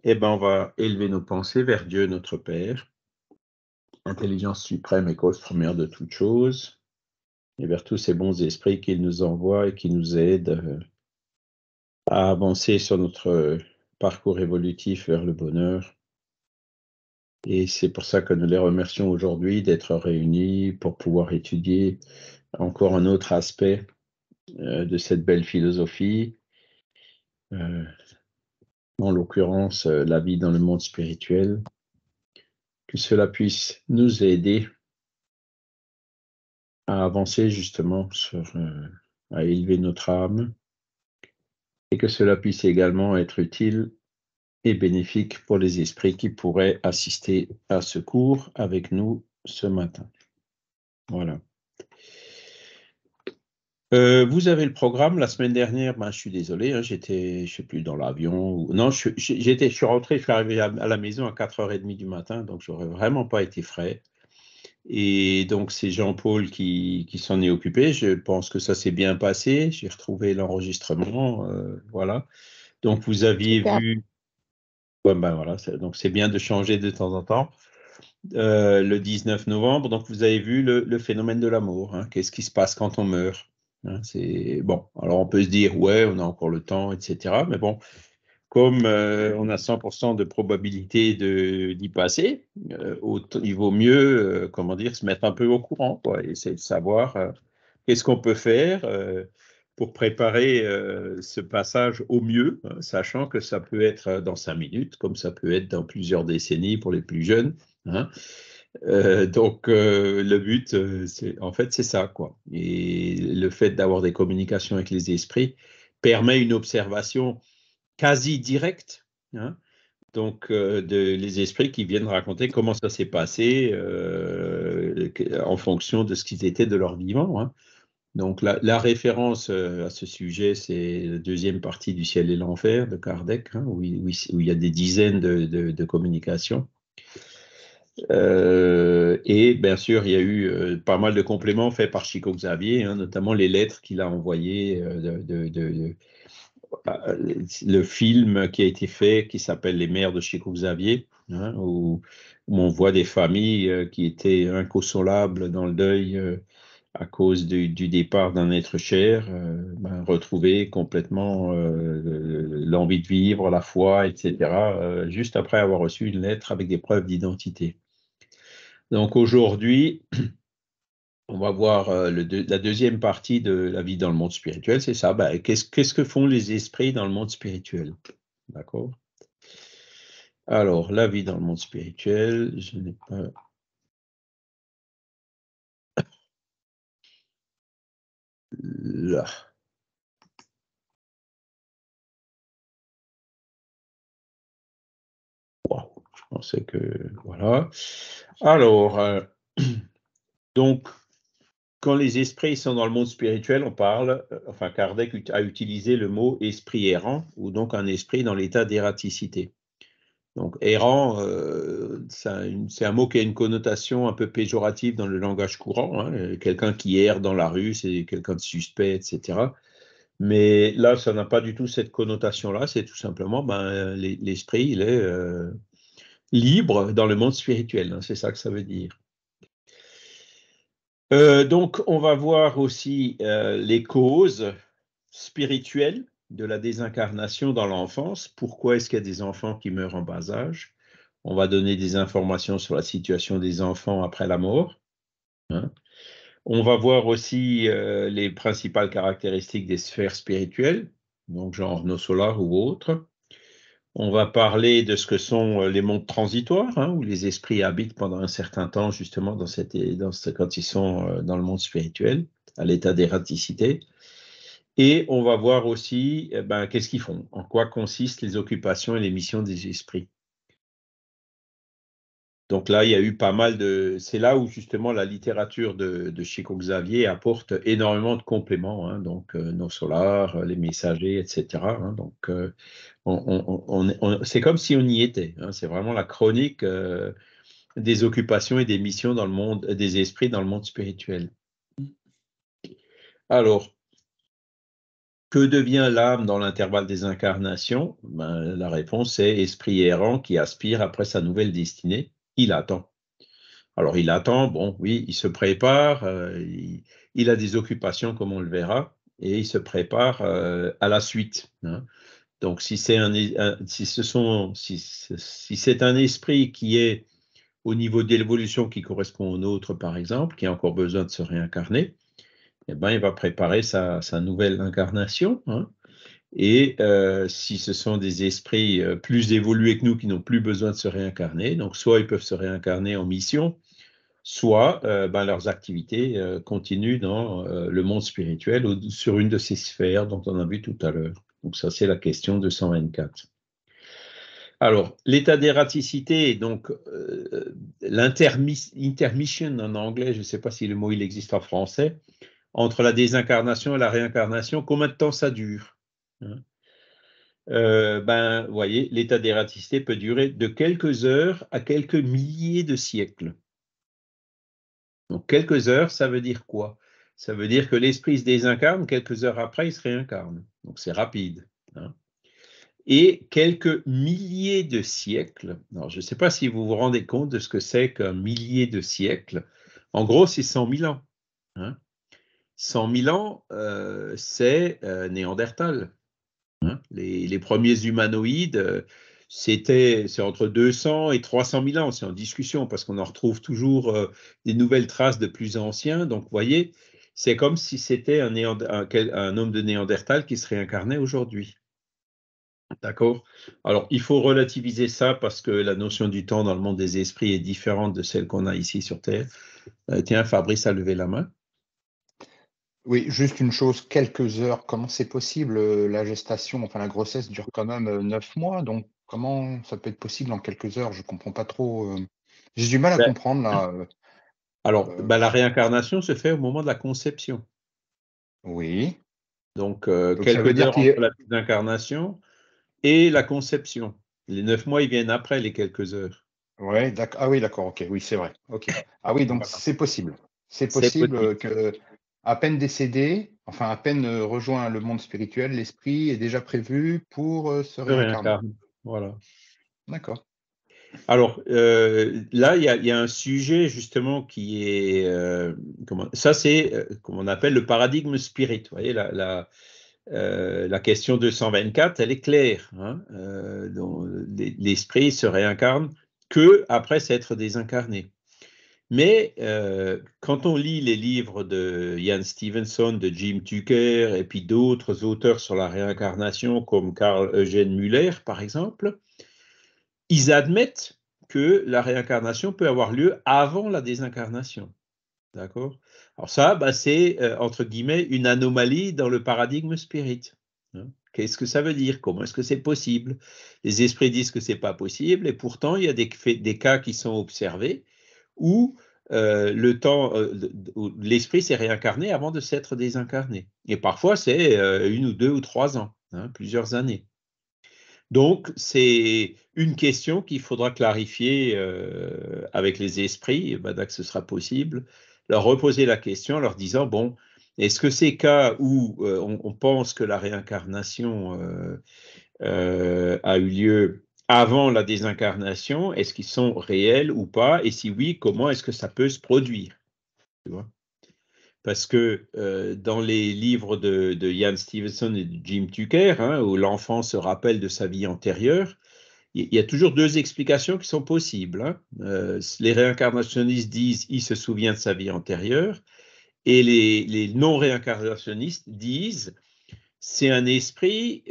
Eh bien, on va élever nos pensées vers Dieu, notre Père, intelligence suprême et cause première de toutes choses, et vers tous ces bons esprits qu'il nous envoie et qui nous aident à avancer sur notre parcours évolutif vers le bonheur. Et c'est pour ça que nous les remercions aujourd'hui d'être réunis pour pouvoir étudier encore un autre aspect de cette belle philosophie, en l'occurrence la vie dans le monde spirituel, que cela puisse nous aider à avancer justement à élever notre âme et que cela puisse également être utile et bénéfique pour les esprits qui pourraient assister à ce cours avec nous ce matin. Voilà. Vous avez le programme. La semaine dernière, je suis désolé, je ne sais plus, dans l'avion. Non, je suis rentré, je suis arrivé à la maison à 4h30 du matin, donc je n'aurais vraiment pas été frais. Et donc, c'est Jean-Paul qui s'en est occupé. Je pense que ça s'est bien passé. J'ai retrouvé l'enregistrement. Voilà. Donc, vous aviez Super. vu. Ouais, voilà, donc, c'est bien de changer de temps en temps. Le 19 novembre, donc, vous avez vu le phénomène de l'amour. Qu'est-ce qui se passe quand on meurt? C'est bon. Alors, on peut se dire, ouais, on a encore le temps, etc. Mais bon, comme on a 100% de probabilité d'y passer, il vaut mieux, comment dire, se mettre un peu au courant, quoi, essayer de savoir qu'est-ce qu'on peut faire pour préparer ce passage au mieux, sachant que ça peut être dans 5 minutes, comme ça peut être dans plusieurs décennies pour les plus jeunes. Donc, le but, en fait, c'est ça, quoi. Et le fait d'avoir des communications avec les esprits permet une observation quasi directe, donc les esprits qui viennent raconter comment ça s'est passé en fonction de ce qu'ils étaient de leur vivant. Donc la référence à ce sujet, c'est la deuxième partie du Ciel et l'Enfer de Kardec, où il y a des dizaines de communications. Et bien sûr, il y a eu pas mal de compléments faits par Chico Xavier, notamment les lettres qu'il a envoyées le film qui a été fait, qui s'appelle Les Mères de Chico Xavier, où on voit des familles qui étaient inconsolables dans le deuil à cause du départ d'un être cher, retrouver complètement l'envie de vivre, la foi, etc., juste après avoir reçu une lettre avec des preuves d'identité. Donc aujourd'hui, on va voir la deuxième partie de la vie dans le monde spirituel, c'est ça. Qu'est-ce que font les esprits dans le monde spirituel? D'accord? Alors, la vie dans le monde spirituel, je n'ai pas. Là. Wow, je pensais que. Voilà. Alors, donc, quand les esprits sont dans le monde spirituel, on parle, enfin, Kardec a utilisé le mot esprit errant, ou donc un esprit dans l'état d'erraticité. Donc, errant, c'est un mot qui a une connotation un peu péjorative dans le langage courant. Quelqu'un qui erre dans la rue, c'est quelqu'un de suspect, etc. Mais là, ça n'a pas du tout cette connotation-là. C'est tout simplement, l'esprit, il est libre dans le monde spirituel. C'est ça que ça veut dire. Donc, on va voir aussi les causes spirituelles de la désincarnation dans l'enfance. Pourquoi est-ce qu'il y a des enfants qui meurent en bas âge? On va donner des informations sur la situation des enfants après la mort. On va voir aussi les principales caractéristiques des sphères spirituelles, donc genre nos solars ou autres. On va parler de ce que sont les mondes transitoires, où les esprits habitent pendant un certain temps, justement, quand ils sont dans le monde spirituel, à l'état d'erraticité. Et on va voir aussi qu'est-ce qu'ils font, en quoi consistent les occupations et les missions des esprits. Donc là, il y a eu pas mal de. C'est là où justement la littérature de Chico Xavier apporte énormément de compléments, donc nos solars, les messagers, etc. Donc c'est comme si on y était. C'est vraiment la chronique des occupations et des missions dans le monde, des esprits dans le monde spirituel. Alors, Que devient l'âme dans l'intervalle des incarnations? Ben, la réponse est esprit errant qui aspire après sa nouvelle destinée. Il attend. Alors, il attend, bon, oui, il se prépare, il a des occupations, comme on le verra, et il se prépare à la suite, hein. Donc, si c'est si c'est un esprit qui est au niveau de l'évolution qui correspond au nôtre, par exemple, qui a encore besoin de se réincarner, eh ben, il va préparer sa nouvelle incarnation, hein. Et si ce sont des esprits plus évolués que nous qui n'ont plus besoin de se réincarner, donc soit ils peuvent se réincarner en mission, soit ben, leurs activités continuent dans le monde spirituel ou sur une de ces sphères dont on a vu tout à l'heure. Donc ça, c'est la question 224. Alors, l'état d'ératicité, donc l'intermission en anglais, je ne sais pas si le mot il existe en français, entre la désincarnation et la réincarnation, combien de temps ça dure, hein? Ben, vous voyez, l'état d'ératicité peut durer de quelques heures à quelques milliers de siècles. Donc, quelques heures, ça veut dire quoi? Ça veut dire que l'esprit se désincarne, quelques heures après, il se réincarne. Donc, c'est rapide, hein. Et quelques milliers de siècles, alors je ne sais pas si vous vous rendez compte de ce que c'est qu'un millier de siècles. En gros, c'est 100 000 ans, hein. 100 000 ans, c'est Néandertal, hein. Les premiers humanoïdes, c'est entre 200 et 300 000 ans. C'est en discussion parce qu'on en retrouve toujours des nouvelles traces de plus anciens. Donc, vous voyez, c'est comme si c'était un homme de Néandertal qui se réincarnait aujourd'hui. D'accord? Alors, il faut relativiser ça parce que la notion du temps dans le monde des esprits est différente de celle qu'on a ici sur Terre. Tiens, Fabrice a levé la main. Oui, juste une chose, quelques heures, comment c'est possible? La gestation, enfin la grossesse dure quand même 9 mois, donc comment ça peut être possible en quelques heures? Je comprends pas trop. J'ai du mal à Ben, comprendre là. alors, Euh, ben, la réincarnation se fait au moment de la conception. oui, Donc, donc ça veut quelques dire heures qu'il entre est. la désincarnation et la conception. Les 9 mois, ils viennent après les quelques heures. Ouais, d'accord. Ah oui, d'accord, ok, oui, c'est vrai. Ok. Ah oui, donc Voilà. c'est possible. C'est C'est possible possible. que, à peine décédé, enfin à peine rejoint le monde spirituel, l'esprit est déjà prévu pour se Se réincarner. réincarne. Voilà. D'accord. Alors, là, il y a un sujet justement qui est, ça c'est, comme on appelle le paradigme spirit. Vous voyez, la question 224, elle est claire, hein, dont l'esprit se réincarne que après s'être désincarné. Mais quand on lit les livres de Ian Stevenson, de Jim Tucker, et puis d'autres auteurs sur la réincarnation, comme Carl Eugène Müller, par exemple, ils admettent que la réincarnation peut avoir lieu avant la désincarnation. D'accord? Alors ça, bah, c'est, entre guillemets, une anomalie dans le paradigme spirit, hein. Qu'est-ce que ça veut dire? Comment est-ce que c'est possible? Les esprits disent que c'est pas possible et pourtant il y a des cas qui sont observés où où l'esprit s'est réincarné avant de s'être désincarné. Et parfois c'est 1 ou 2 ou 3 ans, hein, plusieurs années. Donc, c'est une question qu'il faudra clarifier avec les esprits, et ben, dès que ce sera possible, leur reposer la question en leur disant, bon, est-ce que ces cas où on pense que la réincarnation a eu lieu avant la désincarnation, est-ce qu'ils sont réels ou pas? Et si oui, comment est-ce que ça peut se produire? Tu vois? Parce que dans les livres de Ian Stevenson et de Jim Tucker, hein, où l'enfant se rappelle de sa vie antérieure, il y a toujours deux explications qui sont possibles, hein. Les réincarnationnistes disent il se souvient de sa vie antérieure, et les non-réincarnationnistes disent c'est un esprit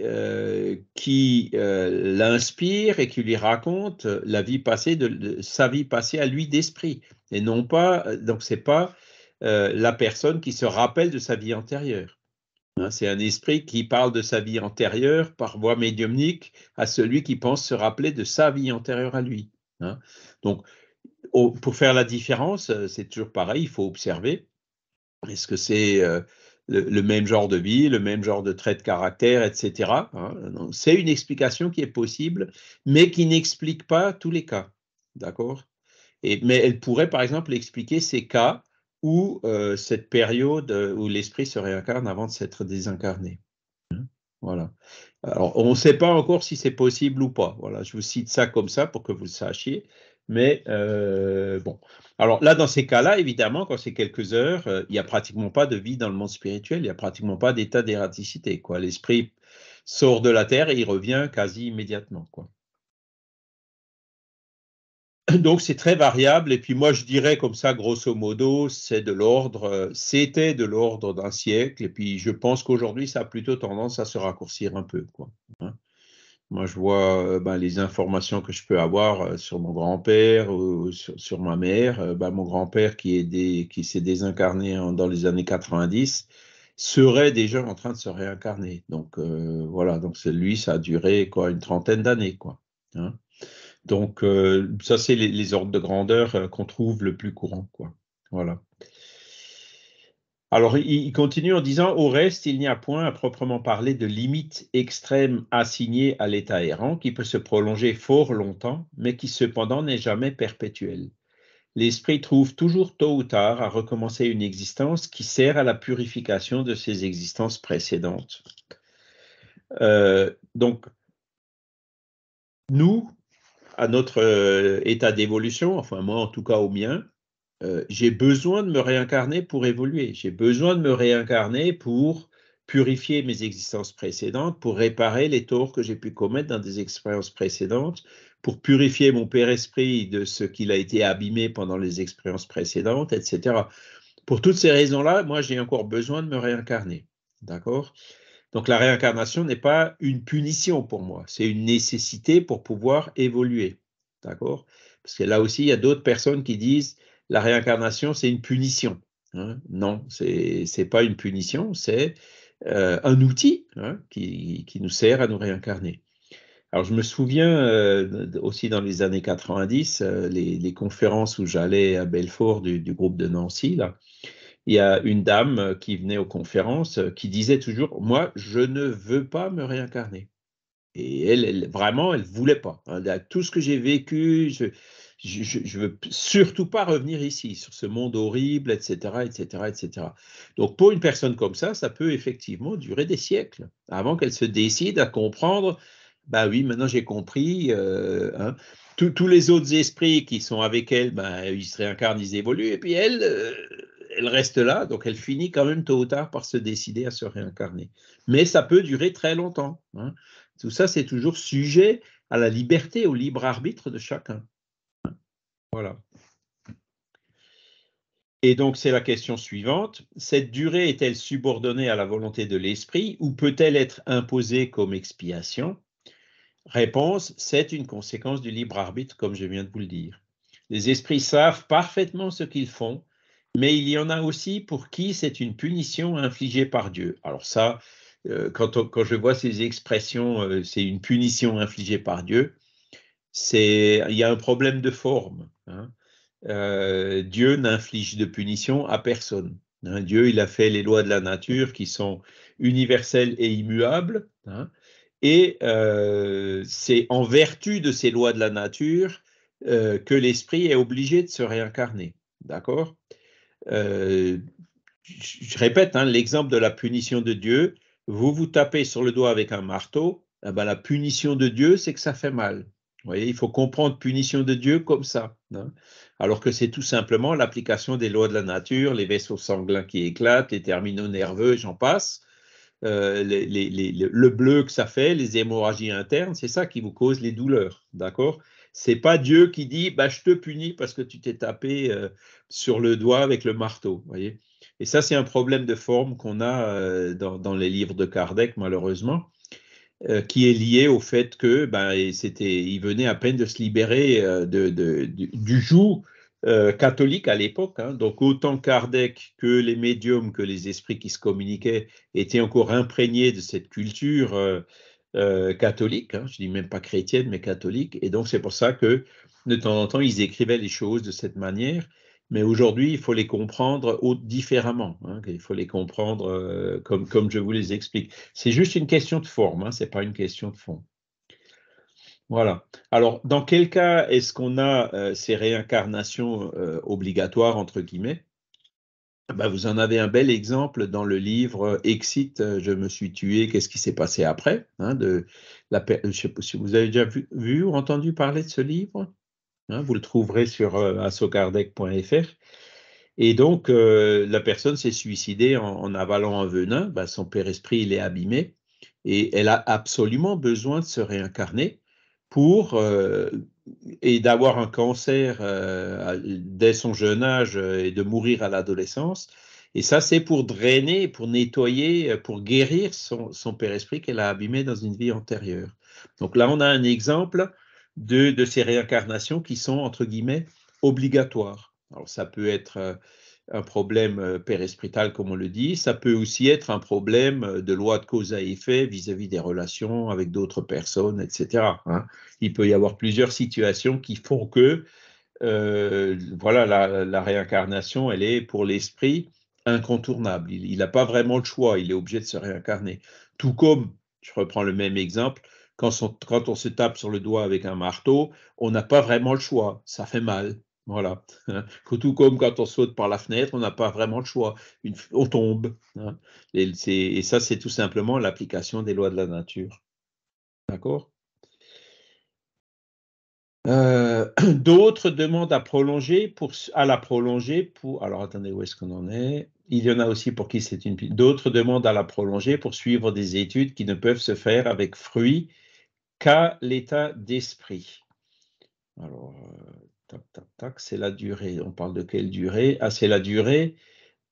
qui l'inspire et qui lui raconte la vie passée sa vie passée à lui d'esprit, et non pas donc c'est pas la personne qui se rappelle de sa vie antérieure, hein. C'est un esprit qui parle de sa vie antérieure par voie médiumnique à celui qui pense se rappeler de sa vie antérieure à lui, hein. Donc, pour faire la différence, c'est toujours pareil, il faut observer. Est-ce que c'est le même genre de vie, le même genre de trait de caractère, etc., hein. C'est une explication qui est possible, mais qui n'explique pas tous les cas. D'accord? Mais elle pourrait, par exemple, expliquer ces cas où cette période où l'esprit se réincarne avant de s'être désincarné. Voilà. Alors, on ne sait pas encore si c'est possible ou pas. Voilà, je vous cite ça comme ça pour que vous le sachiez. Mais bon. Alors là, dans ces cas-là, évidemment, quand c'est quelques heures, il n'y a pratiquement pas de vie dans le monde spirituel, il n'y a pratiquement pas d'état d'ératicité, quoi. L'esprit sort de la terre et il revient quasi immédiatement, quoi. Donc c'est très variable. Et puis moi, je dirais comme ça, grosso modo, c'était de l'ordre d'un siècle. Et puis je pense qu'aujourd'hui, ça a plutôt tendance à se raccourcir un peu, quoi. Hein. Moi, je vois ben, les informations que je peux avoir sur mon grand-père ou sur ma mère. Ben, mon grand-père qui s'est désincarné dans les années 90 serait déjà en train de se réincarner. Donc voilà, donc lui, ça a duré quoi, une trentaine d'années, quoi. Hein. Donc ça, c'est les ordres de grandeur qu'on trouve le plus courant, quoi. Voilà. Alors, il continue en disant, au reste, il n'y a point à proprement parler de limite extrême assignée à l'état errant qui peut se prolonger fort longtemps, mais qui cependant n'est jamais perpétuel. L'esprit trouve toujours tôt ou tard à recommencer une existence qui sert à la purification de ses existences précédentes. Donc, nous, à notre état d'évolution, enfin moi en tout cas au mien, j'ai besoin de me réincarner pour évoluer. J'ai besoin de me réincarner pour purifier mes existences précédentes, pour réparer les torts que j'ai pu commettre dans des expériences précédentes, pour purifier mon père-esprit de ce qu'il a été abîmé pendant les expériences précédentes, etc. Pour toutes ces raisons-là, moi, j'ai encore besoin de me réincarner. D'accord? Donc, la réincarnation n'est pas une punition pour moi, c'est une nécessité pour pouvoir évoluer. D'accord? Parce que là aussi, il y a d'autres personnes qui disent la réincarnation, c'est une punition. Hein. Non, c'est pas une punition, c'est un outil hein, qui nous sert à nous réincarner. Alors, je me souviens aussi dans les années 90, les conférences où j'allais à Belfort du groupe de Nancy, là, il y a une dame qui venait aux conférences qui disait toujours, moi, je ne veux pas me réincarner. Et vraiment, elle voulait pas. Hein. Tout ce que j'ai vécu, je veux surtout pas revenir ici, sur ce monde horrible, etc., etc., etc. Donc, pour une personne comme ça peut effectivement durer des siècles avant qu'elle se décide à comprendre. Bah oui, maintenant j'ai compris. Hein. Tous les autres esprits qui sont avec elle, ben, ils se réincarnent, ils évoluent, et puis elle, elle reste là, donc elle finit quand même tôt ou tard par se décider à se réincarner. Mais ça peut durer très longtemps. Hein. Tout ça, c'est toujours sujet à la liberté, au libre arbitre de chacun. Voilà. Et donc, c'est la question suivante. Cette durée est-elle subordonnée à la volonté de l'esprit ou peut-elle être imposée comme expiation? Réponse, c'est une conséquence du libre arbitre, comme je viens de vous le dire. Les esprits savent parfaitement ce qu'ils font, mais il y en a aussi pour qui c'est une punition infligée par Dieu. Alors ça, quand je vois ces expressions, c'est une punition infligée par Dieu, il y a un problème de forme. Hein. Dieu n'inflige de punition à personne. Hein. Dieu, il a fait les lois de la nature qui sont universelles et immuables. Hein. Et c'est en vertu de ces lois de la nature que l'esprit est obligé de se réincarner. D'accord? euh, je répète, hein, l'exemple de la punition de Dieu, vous vous tapez sur le doigt avec un marteau, eh ben, la punition de Dieu, c'est que ça fait mal. Vous voyez, il faut comprendre punition de Dieu comme ça. Hein, alors que c'est tout simplement l'application des lois de la nature, les vaisseaux sanguins qui éclatent, les terminaux nerveux, j'en passe, le bleu que ça fait, les hémorragies internes, c'est ça qui vous cause les douleurs. D'accord? C'est pas Dieu qui dit bah, je te punis parce que tu t'es tapé sur le doigt avec le marteau. Voyez. Et ça, c'est un problème de forme qu'on a dans les livres de Kardec, malheureusement, qui est lié au fait que ben, il venait à peine de se libérer du joug catholique à l'époque. Hein. Donc, autant Kardec que les médiums, que les esprits qui se communiquaient étaient encore imprégnés de cette culture catholique. Hein. Je dis même pas chrétienne, mais catholique. Et donc, c'est pour ça que de temps en temps, ils écrivaient les choses de cette manière. Mais aujourd'hui, il faut les comprendre différemment. Hein. Il faut les comprendre comme je vous les explique. C'est juste une question de forme, hein, ce n'est pas une question de fond. Voilà. Alors, dans quel cas est-ce qu'on a ces réincarnations obligatoires, entre guillemets? Ben, vous en avez un bel exemple dans le livre Exit, je me suis tué, qu'est-ce qui s'est passé après, hein, je ne sais pas si vous avez déjà vu ou entendu parler de ce livre, hein, vous le trouverez sur assokardec.fr. Et donc, la personne s'est suicidée en avalant un venin, ben, son père-esprit il est abîmé, et elle a absolument besoin de se réincarner pour et d'avoir un cancer dès son jeune âge et de mourir à l'adolescence. Et ça, c'est pour drainer, pour nettoyer, pour guérir son père-esprit qu'elle a abîmé dans une vie antérieure. Donc là, on a un exemple de ces réincarnations qui sont, entre guillemets, obligatoires. Alors, ça peut être un problème péresprital, comme on le dit. Ça peut aussi être un problème de loi de cause à effet vis-à-vis des relations avec d'autres personnes, etc., hein. Il peut y avoir plusieurs situations qui font que voilà, la réincarnation, elle est pour l'esprit incontournable. Il n'a pas vraiment le choix, il est obligé de se réincarner. Tout comme, je reprends le même exemple, quand on se tape sur le doigt avec un marteau, on n'a pas vraiment le choix, ça fait mal. Voilà. Tout comme quand on saute par la fenêtre, on n'a pas vraiment le choix, on tombe, hein. Et ça, c'est tout simplement l'application des lois de la nature. D'accord? D'autres demandent à la prolonger pour. Alors attendez, où est-ce qu'on en est? Il y en a aussi pour qui c'est une. D'autres demandent à la prolonger pour suivre des études qui ne peuvent se faire avec fruit qu'à l'état d'esprit. Alors, tac, tac, tac, c'est la durée. On parle de quelle durée? Ah, c'est la durée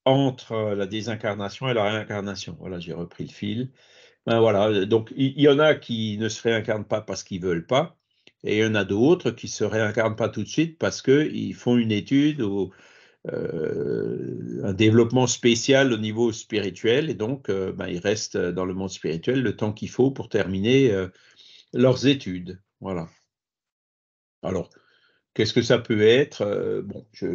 entre la désincarnation et la réincarnation. Voilà, j'ai repris le fil. Ben voilà, donc il y en a qui ne se réincarnent pas parce qu'ils ne veulent pas, et il y en a d'autres qui ne se réincarnent pas tout de suite parce qu'ils font une étude ou un développement spécial au niveau spirituel, et donc ben, ils restent dans le monde spirituel le temps qu'il faut pour terminer leurs études. Voilà. Alors, qu'est-ce que ça peut être? Bon, je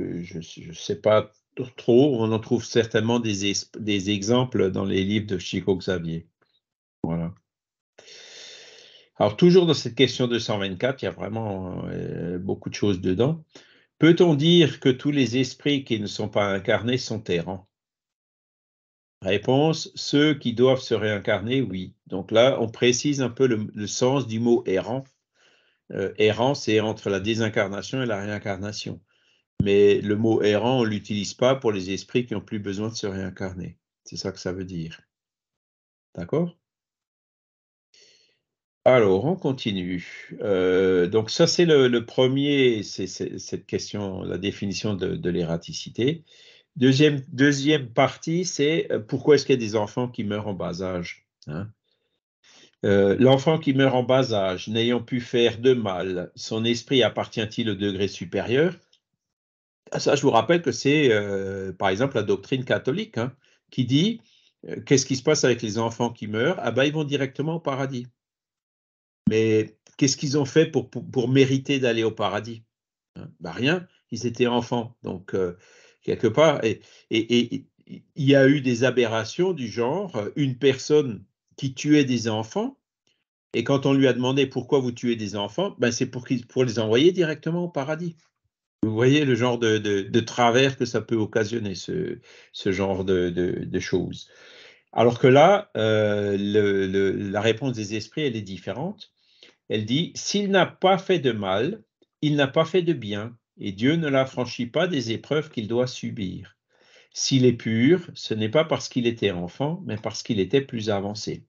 ne sais pas trop, on en trouve certainement des exemples dans les livres de Chico Xavier. Voilà. Alors, toujours dans cette question 224, il y a vraiment beaucoup de choses dedans. Peut-on dire que tous les esprits qui ne sont pas incarnés sont errants? Réponse, ceux qui doivent se réincarner, oui. Donc là, on précise un peu le sens du mot errant. Errant, c'est entre la désincarnation et la réincarnation. Mais le mot errant, on ne l'utilise pas pour les esprits qui n'ont plus besoin de se réincarner. C'est ça que ça veut dire. D'accord? Alors, on continue. Donc ça, c'est le premier, c'est cette question, la définition de l'ératicité. Deuxième partie, c'est pourquoi est-ce qu'il y a des enfants qui meurent en bas âge, hein? L'enfant qui meurt en bas âge, n'ayant pu faire de mal, son esprit appartient-il au degré supérieur? Ah, ça, je vous rappelle que c'est, par exemple, la doctrine catholique, hein, qui dit, qu'est-ce qui se passe avec les enfants qui meurent? Ah ben, ils vont directement au paradis. Mais qu'est-ce qu'ils ont fait pour mériter d'aller au paradis? Hein? Ben, rien, ils étaient enfants. Donc, quelque part, et il y a eu des aberrations du genre, une personne qui tuait des enfants, et quand on lui a demandé pourquoi vous tuez des enfants, ben c'est pour les envoyer directement au paradis. Vous voyez le genre de travers que ça peut occasionner, ce genre de choses. Alors que là, la réponse des esprits, elle est différente. Elle dit, s'il n'a pas fait de mal, il n'a pas fait de bien, et Dieu ne l'affranchit pas des épreuves qu'il doit subir. S'il est pur, ce n'est pas parce qu'il était enfant, mais parce qu'il était plus avancé.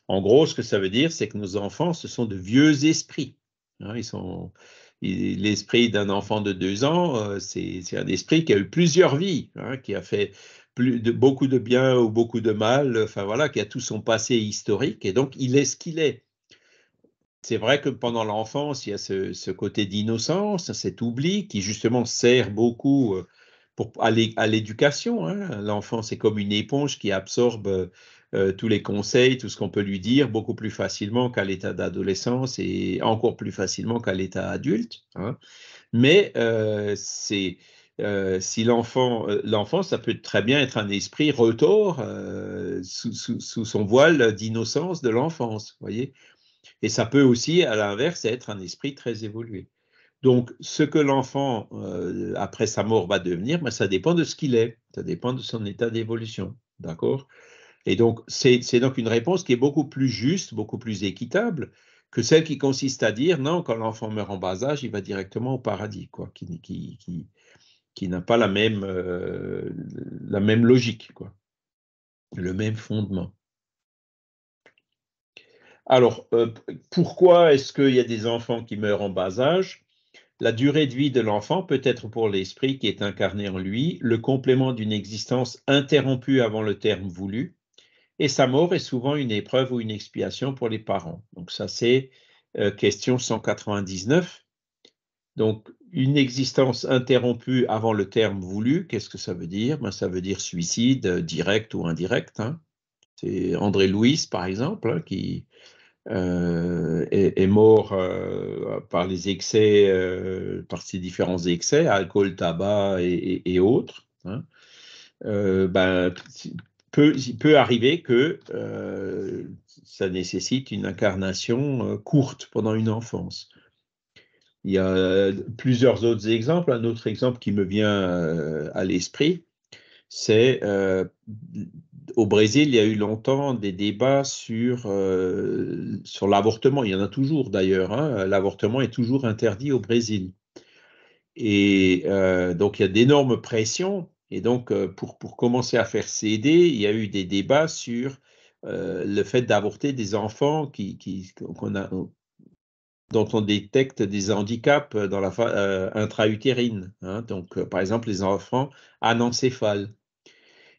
En gros, ce que ça veut dire, c'est que nos enfants, ce sont de vieux esprits, hein. L'esprit d'un enfant de 2 ans, c'est un esprit qui a eu plusieurs vies, hein, qui a fait beaucoup de bien ou beaucoup de mal, enfin voilà, qui a tout son passé historique, et donc il est ce qu'il est. C'est vrai que pendant l'enfance, il y a ce côté d'innocence, cet oubli qui justement sert beaucoup à l'éducation, hein. L'enfant, c'est comme une éponge qui absorbe tous les conseils, tout ce qu'on peut lui dire, beaucoup plus facilement qu'à l'état d'adolescence et encore plus facilement qu'à l'état adulte, hein. Mais si l'enfant, ça peut très bien être un esprit retors sous son voile d'innocence de l'enfance, voyez. Et ça peut aussi, à l'inverse, être un esprit très évolué. Donc, ce que l'enfant, après sa mort, va devenir, ben, ça dépend de ce qu'il est. Ça dépend de son état d'évolution. D'accord? Et donc, c'est donc une réponse qui est beaucoup plus juste, beaucoup plus équitable que celle qui consiste à dire non, quand l'enfant meurt en bas âge, il va directement au paradis, quoi, qui n'a pas la même logique, quoi, le même fondement. Alors, pourquoi est-ce qu'il y a des enfants qui meurent en bas âge? La durée de vie de l'enfant peut être pour l'esprit qui est incarné en lui le complément d'une existence interrompue avant le terme voulu, et sa mort est souvent une épreuve ou une expiation pour les parents. Donc ça, c'est question 199. Donc, une existence interrompue avant le terme voulu, qu'est-ce que ça veut dire? Ben, ça veut dire suicide, direct ou indirect, hein. C'est André Louis, par exemple, hein, qui est mort par les excès, par ses différents excès, alcool, tabac et autres, hein. Ben, il peut arriver que ça nécessite une incarnation courte pendant une enfance. Il y a plusieurs autres exemples. Un autre exemple qui me vient à l'esprit, c'est au Brésil, il y a eu longtemps des débats sur l'avortement. Il y en a toujours d'ailleurs, hein. L'avortement est toujours interdit au Brésil. Et donc, il y a d'énormes pressions. Et donc, pour commencer à faire céder, il y a eu des débats sur le fait d'avorter des enfants dont on détecte des handicaps dans la intra-utérine, hein. Donc, par exemple, les enfants anencéphales.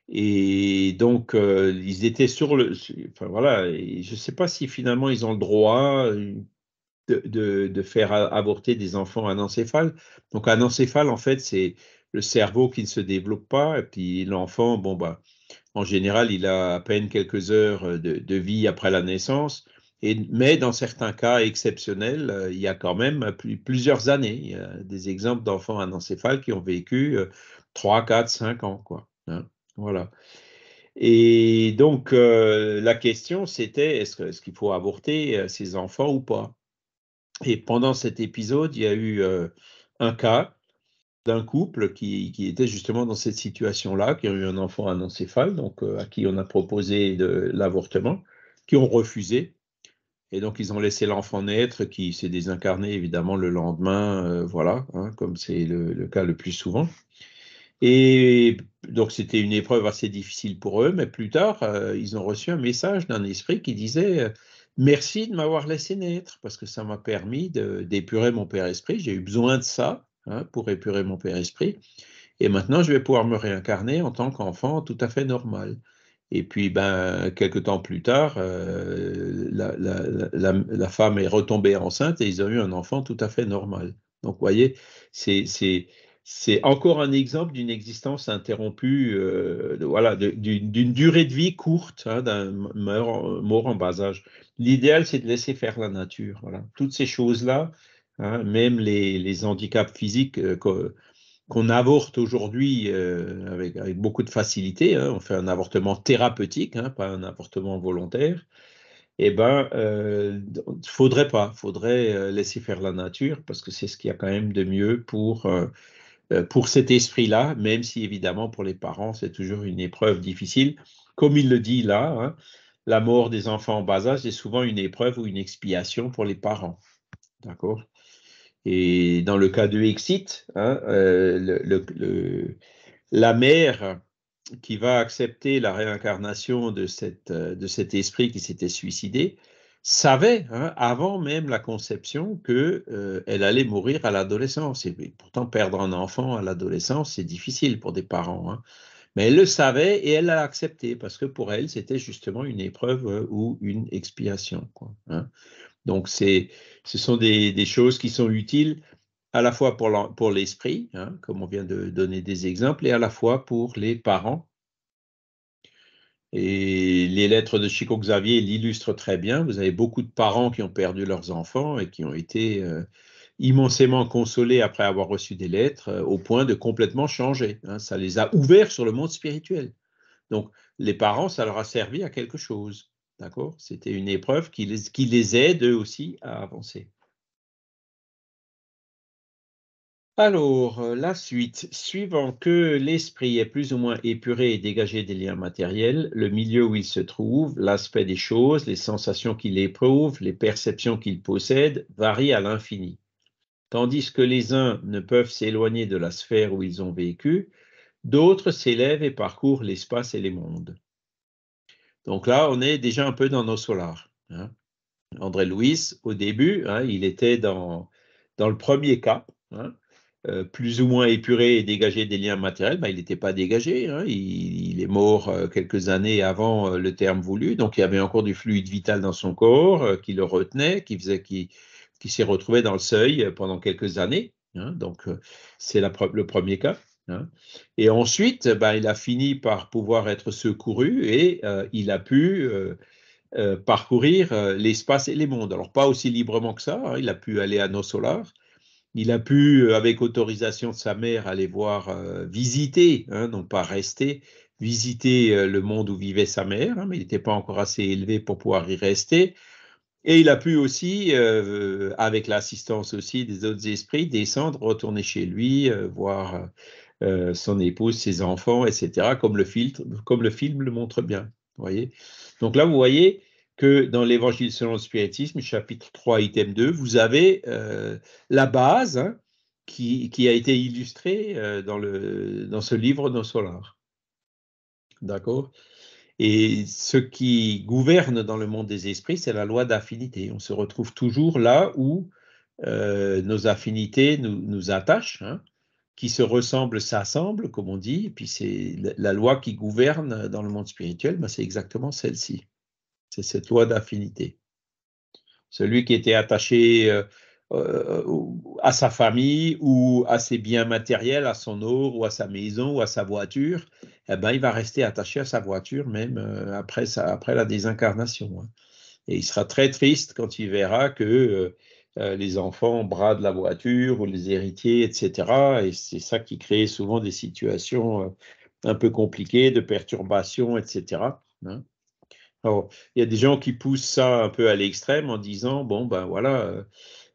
Et donc, ils étaient enfin voilà, et je ne sais pas si finalement ils ont le droit de faire avorter des enfants anencéphales. Donc, anencéphale, en fait, c'est le cerveau qui ne se développe pas, et puis l'enfant, bon, bah, en général, il a à peine quelques heures de vie après la naissance, mais dans certains cas exceptionnels, il y a quand même plusieurs années. Il y a des exemples d'enfants anencéphales qui ont vécu 3, 4, 5 ans, quoi, hein, voilà. Et donc, la question, c'était est-ce qu'il faut avorter ces enfants ou pas? Et pendant cet épisode, il y a eu un cas d'un couple qui était justement dans cette situation-là, qui a eu un enfant anencéphale, donc à qui on a proposé de l'avortement, qui ont refusé. Et donc, ils ont laissé l'enfant naître, qui s'est désincarné évidemment le lendemain, voilà, hein, comme c'est le cas le plus souvent. Et donc, c'était une épreuve assez difficile pour eux, mais plus tard, ils ont reçu un message d'un esprit qui disait merci de m'avoir laissé naître, parce que ça m'a permis d'épurer mon père-esprit. J'ai eu besoin de ça, hein, pour épurer mon père-esprit. Et maintenant, je vais pouvoir me réincarner en tant qu'enfant tout à fait normal. Et puis, ben, quelques temps plus tard, la femme est retombée enceinte et ils ont eu un enfant tout à fait normal. Donc, vous voyez, c'est encore un exemple d'une existence interrompue, voilà, d'une durée de vie courte, hein, d'un mort en bas âge. L'idéal, c'est de laisser faire la nature. Voilà. Toutes ces choses-là, hein, même les handicaps physiques qu'on avorte aujourd'hui avec beaucoup de facilité, hein, on fait un avortement thérapeutique, hein, pas un avortement volontaire, eh ben, faudrait laisser faire la nature parce que c'est ce qu'il y a quand même de mieux pour cet esprit-là, même si évidemment pour les parents c'est toujours une épreuve difficile. Comme il le dit là, hein, la mort des enfants en bas âge est souvent une épreuve ou une expiation pour les parents. D'accord? Et dans le cas de Exit, hein, la mère qui va accepter la réincarnation de cet esprit qui s'était suicidé savait, hein, avant même la conception qu'elle allait mourir à l'adolescence. Et pourtant, perdre un enfant à l'adolescence, c'est difficile pour des parents, hein. Mais elle le savait et elle l'a accepté parce que pour elle, c'était justement une épreuve ou une expiation, quoi, hein. Donc, ce sont des choses qui sont utiles à la fois pour l'esprit, hein, comme on vient de donner des exemples, et à la fois pour les parents. Et les lettres de Chico Xavier l'illustrent très bien. Vous avez beaucoup de parents qui ont perdu leurs enfants et qui ont été immensément consolés après avoir reçu des lettres, au point de complètement changer, hein. Ça les a ouverts sur le monde spirituel. Donc, les parents, ça leur a servi à quelque chose. D'accord? C'était une épreuve qui les aide eux aussi à avancer. Alors, la suite. Suivant que l'esprit est plus ou moins épuré et dégagé des liens matériels, le milieu où il se trouve, l'aspect des choses, les sensations qu'il éprouve, les perceptions qu'il possède, varient à l'infini. Tandis que les uns ne peuvent s'éloigner de la sphère où ils ont vécu, d'autres s'élèvent et parcourent l'espace et les mondes. Donc là, on est déjà un peu dans nos solars, hein. André Louis, au début, hein, il était dans le premier cas, hein, plus ou moins épuré et dégagé des liens matériels. Ben, il n'était pas dégagé, hein, il est mort quelques années avant le terme voulu, donc il y avait encore du fluide vital dans son corps qui le retenait, qui s'est retrouvé dans le seuil pendant quelques années, hein, donc c'est le premier cas, hein. Et ensuite, ben, il a fini par pouvoir être secouru et il a pu parcourir l'espace et les mondes. Alors, pas aussi librement que ça, hein, il a pu aller à nos solars, il a pu, avec autorisation de sa mère, aller voir, visiter, hein, non pas rester, visiter le monde où vivait sa mère, hein, mais il n'était pas encore assez élevé pour pouvoir y rester. Et il a pu aussi, avec l'assistance aussi des autres esprits, descendre, retourner chez lui, voir son épouse, ses enfants, etc., comme le film le montre bien. Voyez. Donc là, vous voyez que dans l'Évangile selon le spiritisme, chapitre 3, item 2, vous avez la base, hein, qui a été illustrée dans ce livre Nos Solars. D'accord? Et ce qui gouverne dans le monde des esprits, c'est la loi d'affinité. On se retrouve toujours là où nos affinités nous attachent, hein, qui se ressemblent s'assemblent, comme on dit, et puis c'est la loi qui gouverne dans le monde spirituel, ben c'est exactement celle-ci. C'est cette loi d'affinité. Celui qui était attaché à sa famille ou à ses biens matériels, à son or ou à sa maison ou à sa voiture, eh ben, il va rester attaché à sa voiture même après la désincarnation, hein. Et il sera très triste quand il verra que les enfants bradent la voiture ou les héritiers, etc. Et c'est ça qui crée souvent des situations un peu compliquées, de perturbations, etc., hein. Alors, il y a des gens qui poussent ça un peu à l'extrême en disant, bon, ben voilà,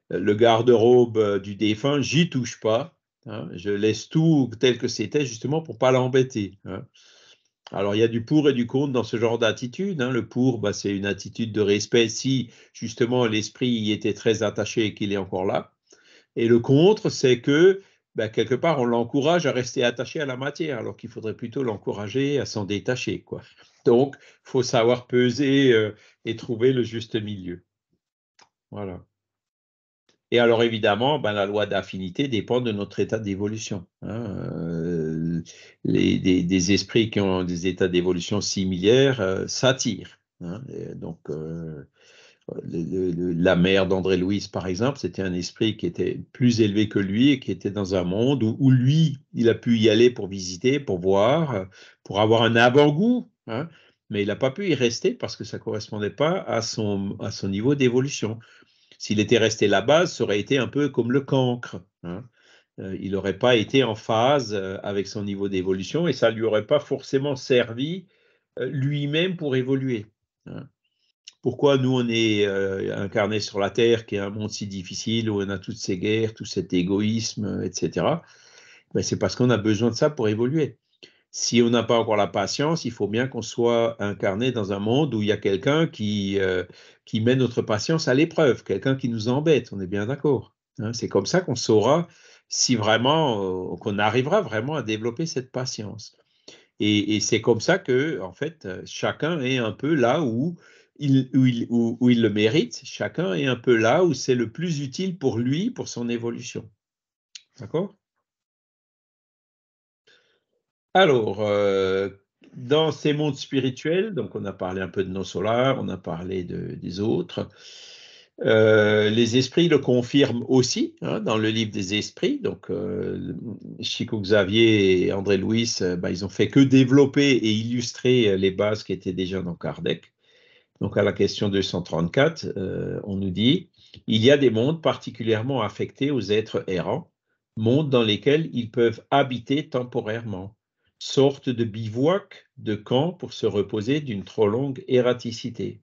le garde-robe du défunt, j'y touche pas, hein, je laisse tout tel que c'était justement pour pas l'embêter, hein. Alors, il y a du pour et du contre dans ce genre d'attitude, hein. Le pour, bah, c'est une attitude de respect si justement l'esprit y était très attaché et qu'il est encore là. Et le contre, c'est que bah, quelque part, on l'encourage à rester attaché à la matière, alors qu'il faudrait plutôt l'encourager à s'en détacher, quoi. Donc, il faut savoir peser et trouver le juste milieu. Voilà. Et alors évidemment, ben, la loi d'affinité dépend de notre état d'évolution, hein. Des esprits qui ont des états d'évolution similaires s'attirent, hein. Et donc, la mère d'André Louis, par exemple, c'était un esprit qui était plus élevé que lui et qui était dans un monde où lui, il a pu y aller pour visiter, pour voir, pour avoir un avant-goût, hein, mais il n'a pas pu y rester parce que ça ne correspondait pas à son niveau d'évolution. S'il était resté là-bas, ça aurait été un peu comme le cancre, hein. Il n'aurait pas été en phase avec son niveau d'évolution et ça ne lui aurait pas forcément servi lui-même pour évoluer, hein. Pourquoi nous, on est incarnés sur la Terre, qui est un monde si difficile, où on a toutes ces guerres, tout cet égoïsme, etc. Ben, c'est parce qu'on a besoin de ça pour évoluer. Si on n'a pas encore la patience, il faut bien qu'on soit incarné dans un monde où il y a quelqu'un qui met notre patience à l'épreuve, quelqu'un qui nous embête, on est bien d'accord, hein. C'est comme ça qu'on saura si vraiment, qu'on arrivera vraiment à développer cette patience. Et c'est comme ça que, en fait, chacun est un peu là où il le mérite, chacun est un peu là où c'est le plus utile pour lui, pour son évolution. D'accord? Alors, dans ces mondes spirituels, donc on a parlé un peu de nos solars, on a parlé des autres. Les esprits le confirment aussi, hein, dans le livre des esprits. Donc, Chico Xavier et André Louis, ben, ils ont fait que développer et illustrer les bases qui étaient déjà dans Kardec. Donc, à la question 234, on nous dit, il y a des mondes particulièrement affectés aux êtres errants, mondes dans lesquels ils peuvent habiter temporairement, sorte de bivouac, de camp pour se reposer d'une trop longue erraticité.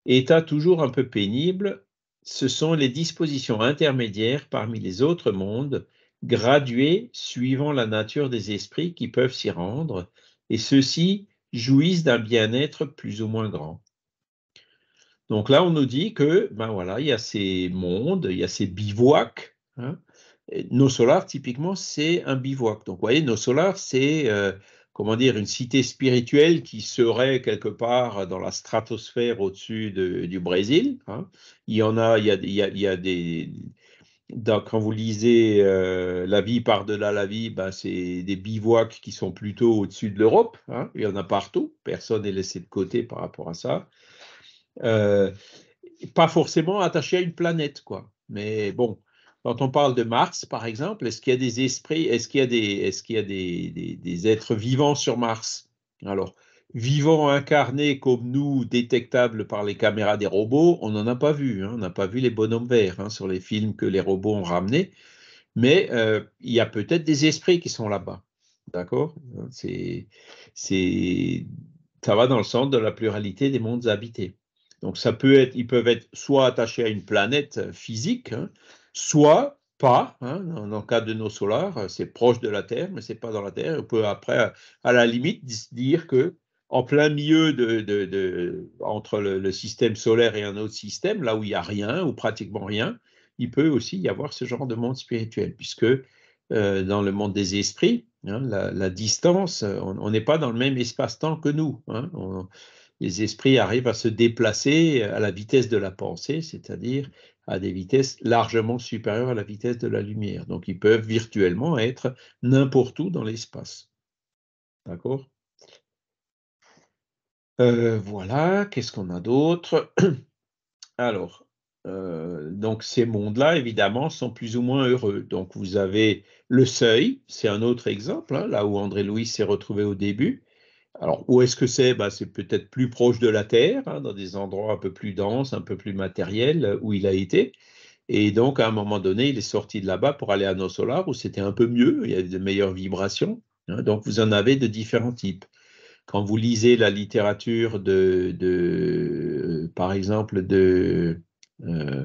État toujours un peu pénible, ce sont les dispositions intermédiaires parmi les autres mondes gradués suivant la nature des esprits qui peuvent s'y rendre, et ceux-ci jouissent d'un bien-être plus ou moins grand. Donc là, on nous dit que, ben voilà, il y a ces mondes, il y a ces bivouacs. Hein. Nos solars, typiquement, c'est un bivouac. Donc, vous voyez, nos solars, c'est, comment dire, une cité spirituelle qui serait quelque part dans la stratosphère au-dessus du Brésil. Hein. Il y en a, il y a des... quand vous lisez La vie par-delà la vie, ben, c'est des bivouacs qui sont plutôt au-dessus de l'Europe. Hein. Il y en a partout. Personne n'est laissé de côté par rapport à ça. Pas forcément attaché à une planète, quoi. Mais bon, quand on parle de Mars, par exemple, est-ce qu'il y a des esprits, est-ce qu'il y a des êtres vivants sur Mars? Alors, vivants incarnés comme nous, détectables par les caméras des robots, on n'en a pas vu. Hein, on n'a pas vu les bonhommes verts hein, sur les films que les robots ont ramenés. Mais il y a peut-être des esprits qui sont là-bas. D'accord? Ça va dans le sens de la pluralité des mondes habités. Donc, ils peuvent être soit attachés à une planète physique, hein, soit pas. Hein, dans le cas de nos solars, c'est proche de la Terre, mais c'est pas dans la Terre. On peut après, à la limite, dire que en plein milieu entre le système solaire et un autre système, là où il n'y a rien ou pratiquement rien, il peut aussi y avoir ce genre de monde spirituel, puisque dans le monde des esprits, hein, la distance, on n'est pas dans le même espace-temps que nous. Hein, les esprits arrivent à se déplacer à la vitesse de la pensée, c'est-à-dire à des vitesses largement supérieures à la vitesse de la lumière. Donc, ils peuvent virtuellement être n'importe où dans l'espace. D'accord? Voilà, qu'est-ce qu'on a d'autre? Alors, donc ces mondes-là, évidemment, sont plus ou moins heureux. Donc, vous avez le seuil, c'est un autre exemple, hein, là où André Louis s'est retrouvé au début. Alors, où est-ce que c'est? Ben, c'est peut-être plus proche de la Terre, hein, dans des endroits un peu plus denses, un peu plus matériels, où il a été. Et donc, à un moment donné, il est sorti de là-bas pour aller à Nos Solars, où c'était un peu mieux, il y avait de meilleures vibrations. Hein, donc, vous en avez de différents types. Quand vous lisez la littérature par exemple,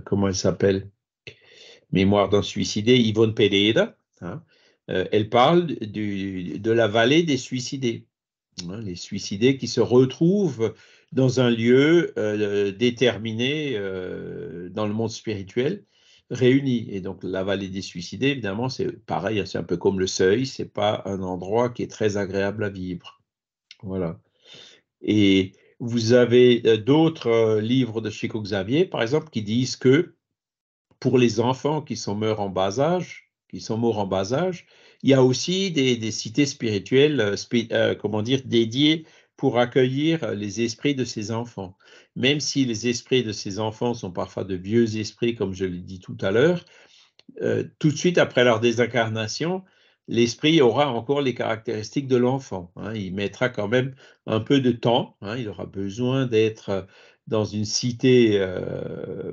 comment elle s'appelle? Mémoire d'un suicidé, Yvonne Pereira, hein, elle parle de la vallée des suicidés. Hein, les suicidés qui se retrouvent dans un lieu déterminé dans le monde spirituel, réunis. Et donc, la vallée des suicidés, évidemment, c'est pareil, c'est un peu comme le seuil, c'est pas un endroit qui est très agréable à vivre. Voilà. Et vous avez d'autres livres de Chico Xavier, par exemple, qui disent que pour les enfants qui sont morts en bas âge, il y a aussi des cités spirituelles, comment dire, dédiées pour accueillir les esprits de ces enfants. Même si les esprits de ces enfants sont parfois de vieux esprits, comme je l'ai dit tout à l'heure, tout de suite après leur désincarnation, l'esprit aura encore les caractéristiques de l'enfant. Hein. Il mettra quand même un peu de temps. Hein. Il aura besoin d'être dans une cité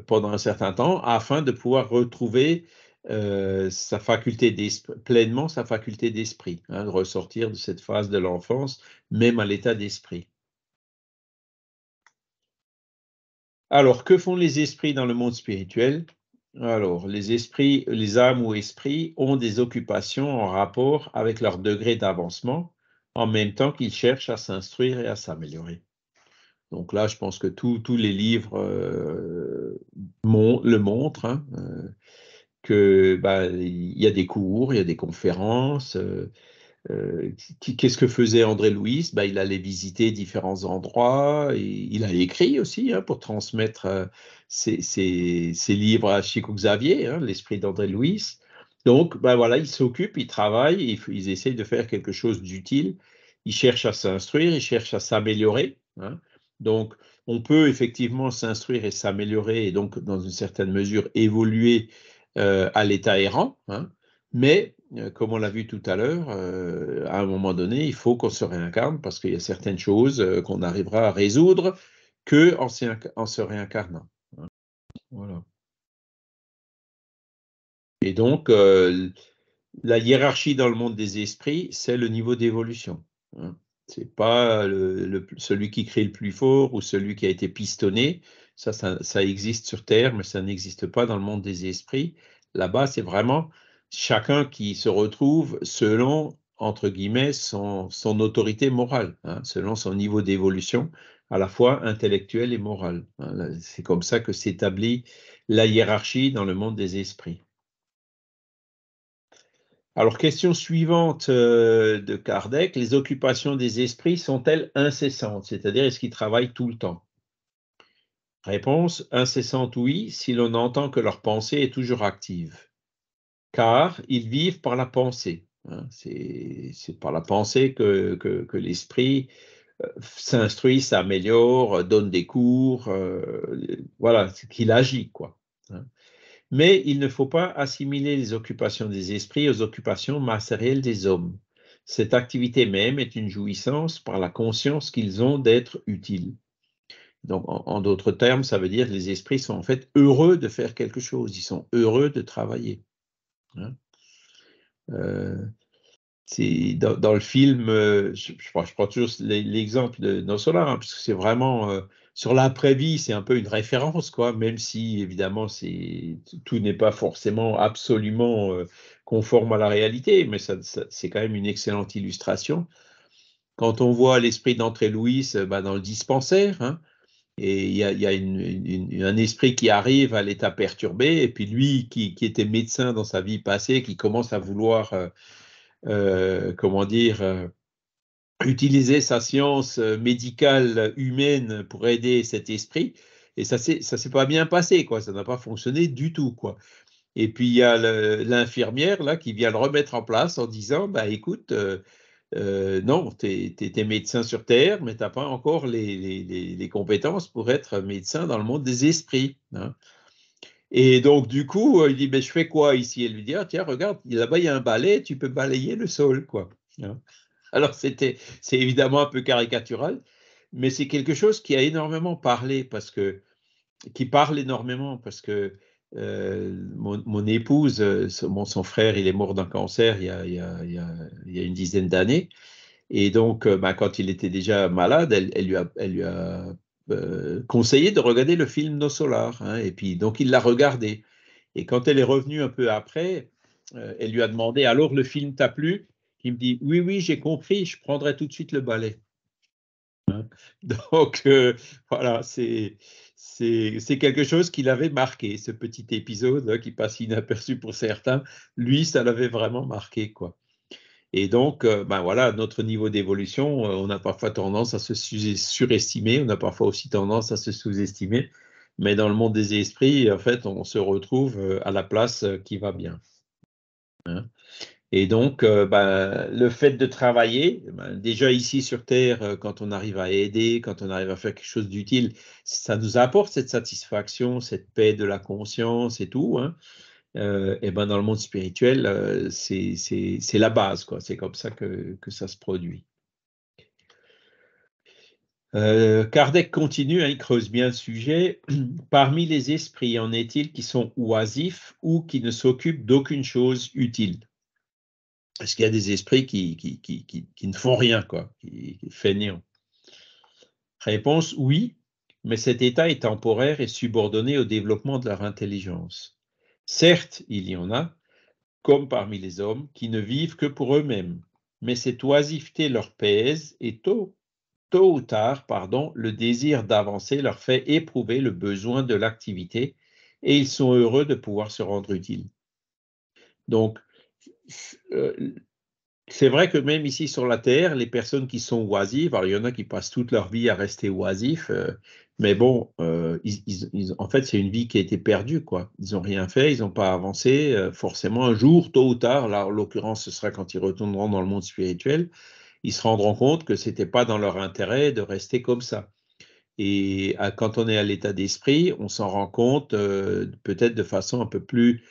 pendant un certain temps afin de pouvoir retrouver pleinement sa faculté d'esprit, hein, de ressortir de cette phase de l'enfance, même à l'état d'esprit. Alors, que font les esprits dans le monde spirituel? Alors, les esprits, les âmes ou esprits ont des occupations en rapport avec leur degré d'avancement, en même temps qu'ils cherchent à s'instruire et à s'améliorer. Donc là, je pense que tous les livres le montrent, hein, que bah, il y a des cours, il y a des conférences. Qu'est-ce que faisait André Louis? Ben, il allait visiter différents endroits. Et il a écrit aussi hein, pour transmettre ses livres à Chico Xavier, hein, l'esprit d'André Louis. Donc, ben voilà, ils s'occupent, ils travaillent, ils essayent de faire quelque chose d'utile. Ils cherchent à s'instruire, ils cherchent à s'améliorer. Hein. Donc, on peut effectivement s'instruire et s'améliorer et donc, dans une certaine mesure, évoluer à l'état errant. Hein. Mais comme on l'a vu tout à l'heure, à un moment donné, il faut qu'on se réincarne parce qu'il y a certaines choses qu'on n'arrivera à résoudre qu'en en se réincarnant. Hein. Voilà. Et donc, la hiérarchie dans le monde des esprits, c'est le niveau d'évolution. Hein. C'est pas celui qui crie le plus fort ou celui qui a été pistonné. Ça existe sur Terre, mais ça n'existe pas dans le monde des esprits. Là-bas, c'est vraiment chacun qui se retrouve selon, entre guillemets, son autorité morale, hein, selon son niveau d'évolution, à la fois intellectuelle et morale. Hein. C'est comme ça que s'établit la hiérarchie dans le monde des esprits. Alors, question suivante de Kardec, les occupations des esprits sont-elles incessantes? C'est-à-dire, est-ce qu'ils travaillent tout le temps? Réponse, incessante oui, si l'on entend que leur pensée est toujours active. Car ils vivent par la pensée. Hein. C'est par la pensée que l'esprit s'instruit, s'améliore, donne des cours, voilà, qu'il agit, quoi. Hein. Mais il ne faut pas assimiler les occupations des esprits aux occupations matérielles des hommes. Cette activité même est une jouissance par la conscience qu'ils ont d'être utiles. Donc, en d'autres termes, ça veut dire que les esprits sont en fait heureux de faire quelque chose, ils sont heureux de travailler. Hein. Dans le film, je prends toujours l'exemple de No Solar, hein, parce que c'est vraiment sur l'après-vie, c'est un peu une référence, quoi, même si évidemment tout n'est pas forcément absolument conforme à la réalité, mais c'est quand même une excellente illustration. Quand on voit l'esprit d'André Louis dans le dispensaire, hein, et il y a un esprit qui arrive à l'état perturbé, et puis lui qui était médecin dans sa vie passée, qui commence à vouloir comment dire, utiliser sa science médicale humaine pour aider cet esprit. Et ça s'est pas bien passé, quoi. Ça n'a pas fonctionné du tout, quoi. Et puis il y a l'infirmière là qui vient le remettre en place en disant, bah écoute, non, t'es médecin sur Terre, mais t'as pas encore les compétences pour être médecin dans le monde des esprits. Hein. Et donc, du coup, il dit, mais je fais quoi ici? Elle lui dit, ah, tiens, regarde, là-bas, il y a un balai, tu peux balayer le sol, quoi. Hein. Alors, c'est évidemment un peu caricatural, mais c'est quelque chose qui a énormément parlé, qui parle énormément, parce que mon épouse, son frère, il est mort d'un cancer il y a une dizaine d'années, et donc, quand il était déjà malade, elle lui a conseillé de regarder le film Nos Solar, hein, et puis, donc, il l'a regardé. Et quand elle est revenue un peu après, elle lui a demandé, alors le film t'a plu? Il me dit, oui, oui, j'ai compris, je prendrai tout de suite le balai. Hein. Donc, voilà, c'est quelque chose qui l'avait marqué, ce petit épisode hein, qui passe inaperçu pour certains. Lui, ça l'avait vraiment marqué, quoi. Et donc, voilà, notre niveau d'évolution, on a parfois tendance à se surestimer, on a parfois aussi tendance à se sous-estimer, mais dans le monde des esprits, en fait, on se retrouve à la place qui va bien. Hein. Et donc, le fait de travailler, déjà ici sur Terre, quand on arrive à aider, quand on arrive à faire quelque chose d'utile, ça nous apporte cette satisfaction, cette paix de la conscience et tout. Hein. Et dans le monde spirituel, c'est la base, quoi. C'est comme ça que ça se produit. Kardec continue, hein, il creuse bien le sujet. Parmi les esprits, en est-il qui sont oisifs ou qui ne s'occupent d'aucune chose utile? Est-ce qu'il y a des esprits qui ne font rien, quoi, qui fainéants? Réponse, oui, mais cet état est temporaire et subordonné au développement de leur intelligence. Certes, il y en a, comme parmi les hommes, qui ne vivent que pour eux-mêmes. Mais cette oisiveté leur pèse et tôt ou tard, le désir d'avancer leur fait éprouver le besoin de l'activité et ils sont heureux de pouvoir se rendre utiles. Donc, euh, c'est vrai que même ici sur la Terre, les personnes qui sont oisives, alors il y en a qui passent toute leur vie à rester oisifs, mais bon, en fait, c'est une vie qui a été perdue, quoi. Ils n'ont rien fait, ils n'ont pas avancé. Forcément, un jour, tôt ou tard, là, en l'occurrence, ce sera quand ils retourneront dans le monde spirituel, ils se rendront compte que ce n'était pas dans leur intérêt de rester comme ça. Et quand on est à l'état d'esprit, on s'en rend compte peut-être de façon un peu plus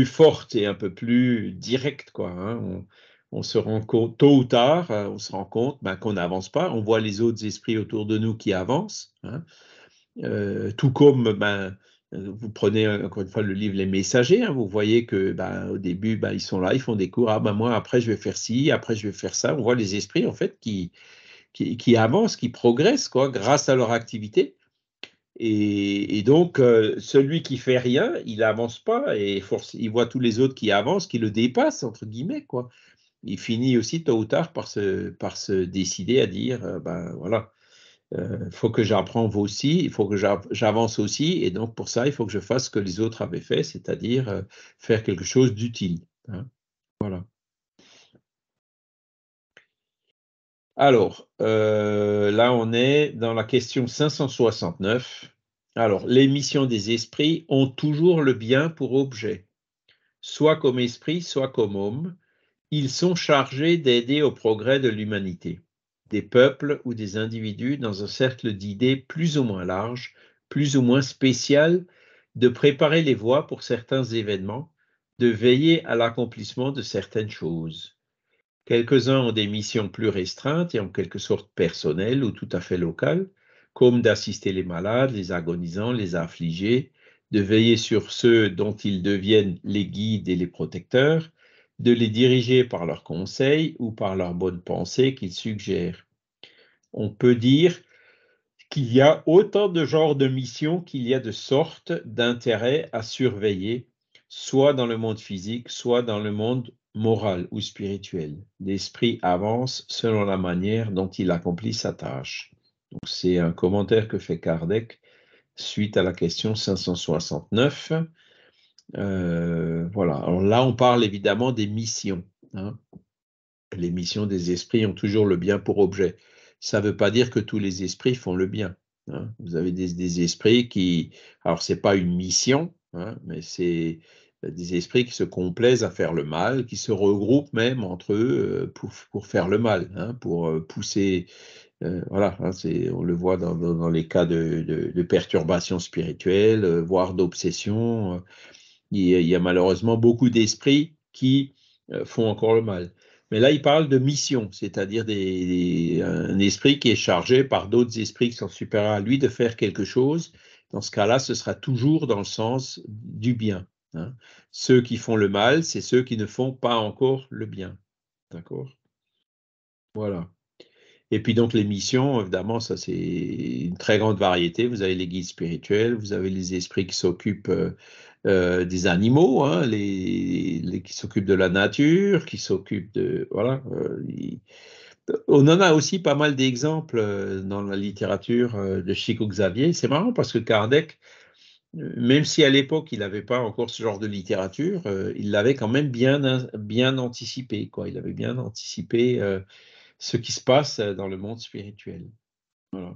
forte et un peu plus directe, quoi. Hein. On se rend compte, tôt ou tard, on se rend compte qu'on n'avance pas. On voit les autres esprits autour de nous qui avancent. Hein. Tout comme vous prenez encore une fois le livre Les Messagers, hein, vous voyez que au début, ils sont là, ils font des cours. Ah moi, après, je vais faire ci, après, je vais faire ça. On voit les esprits, en fait, qui avancent, qui progressent, quoi, grâce à leur activité. Et donc, celui qui fait rien, il n'avance pas et il voit tous les autres qui avancent, qui le dépassent, entre guillemets, quoi. Il finit aussi tôt ou tard par se décider à dire, ben voilà, il faut que j'apprenne aussi, il faut que j'avance aussi, et donc pour ça, il faut que je fasse ce que les autres avaient fait, c'est-à-dire faire quelque chose d'utile, hein. Voilà. Alors, là, on est dans la question 569. Alors, les missions des esprits ont toujours le bien pour objet, soit comme esprit, soit comme homme. Ils sont chargés d'aider au progrès de l'humanité, des peuples ou des individus dans un cercle d'idées plus ou moins large, plus ou moins spécial, de préparer les voies pour certains événements, de veiller à l'accomplissement de certaines choses. Quelques-uns ont des missions plus restreintes et en quelque sorte personnelles ou tout à fait locales, comme d'assister les malades, les agonisants, les affligés, de veiller sur ceux dont ils deviennent les guides et les protecteurs, de les diriger par leurs conseils ou par leurs bonnes pensées qu'ils suggèrent. On peut dire qu'il y a autant de genres de missions qu'il y a de sortes d'intérêts à surveiller, soit dans le monde physique, soit dans le monde moral ou spirituel. L'esprit avance selon la manière dont il accomplit sa tâche. Donc, c'est un commentaire que fait Kardec suite à la question 569. Voilà. Alors là, on parle évidemment des missions, hein. Les missions des esprits ont toujours le bien pour objet. Ça ne veut pas dire que tous les esprits font le bien, hein. Vous avez des esprits qui, alors c'est pas une mission, hein, mais c'est des esprits qui se complaisent à faire le mal, qui se regroupent même entre eux pour faire le mal, hein, pour pousser. Voilà, hein, on le voit dans les cas de perturbations spirituelles, voire d'obsession. Il y a malheureusement beaucoup d'esprits qui font encore le mal. Mais là, il parle de mission, c'est-à-dire un esprit qui est chargé par d'autres esprits qui sont supérieurs à lui de faire quelque chose. Dans ce cas-là, ce sera toujours dans le sens du bien, hein. Ceux qui font le mal, c'est ceux qui ne font pas encore le bien. D'accord? Voilà. Et puis donc les missions, évidemment, ça c'est une très grande variété. Vous avez les guides spirituels, vous avez les esprits qui s'occupent des animaux, hein, qui s'occupent de la nature, qui s'occupent de... Voilà. On en a aussi pas mal d'exemples dans la littérature de Chico Xavier. C'est marrant parce que Kardec, même si à l'époque il n'avait pas encore ce genre de littérature, il l'avait quand même bien anticipé, quoi. Il avait bien anticipé ce qui se passe dans le monde spirituel. Voilà.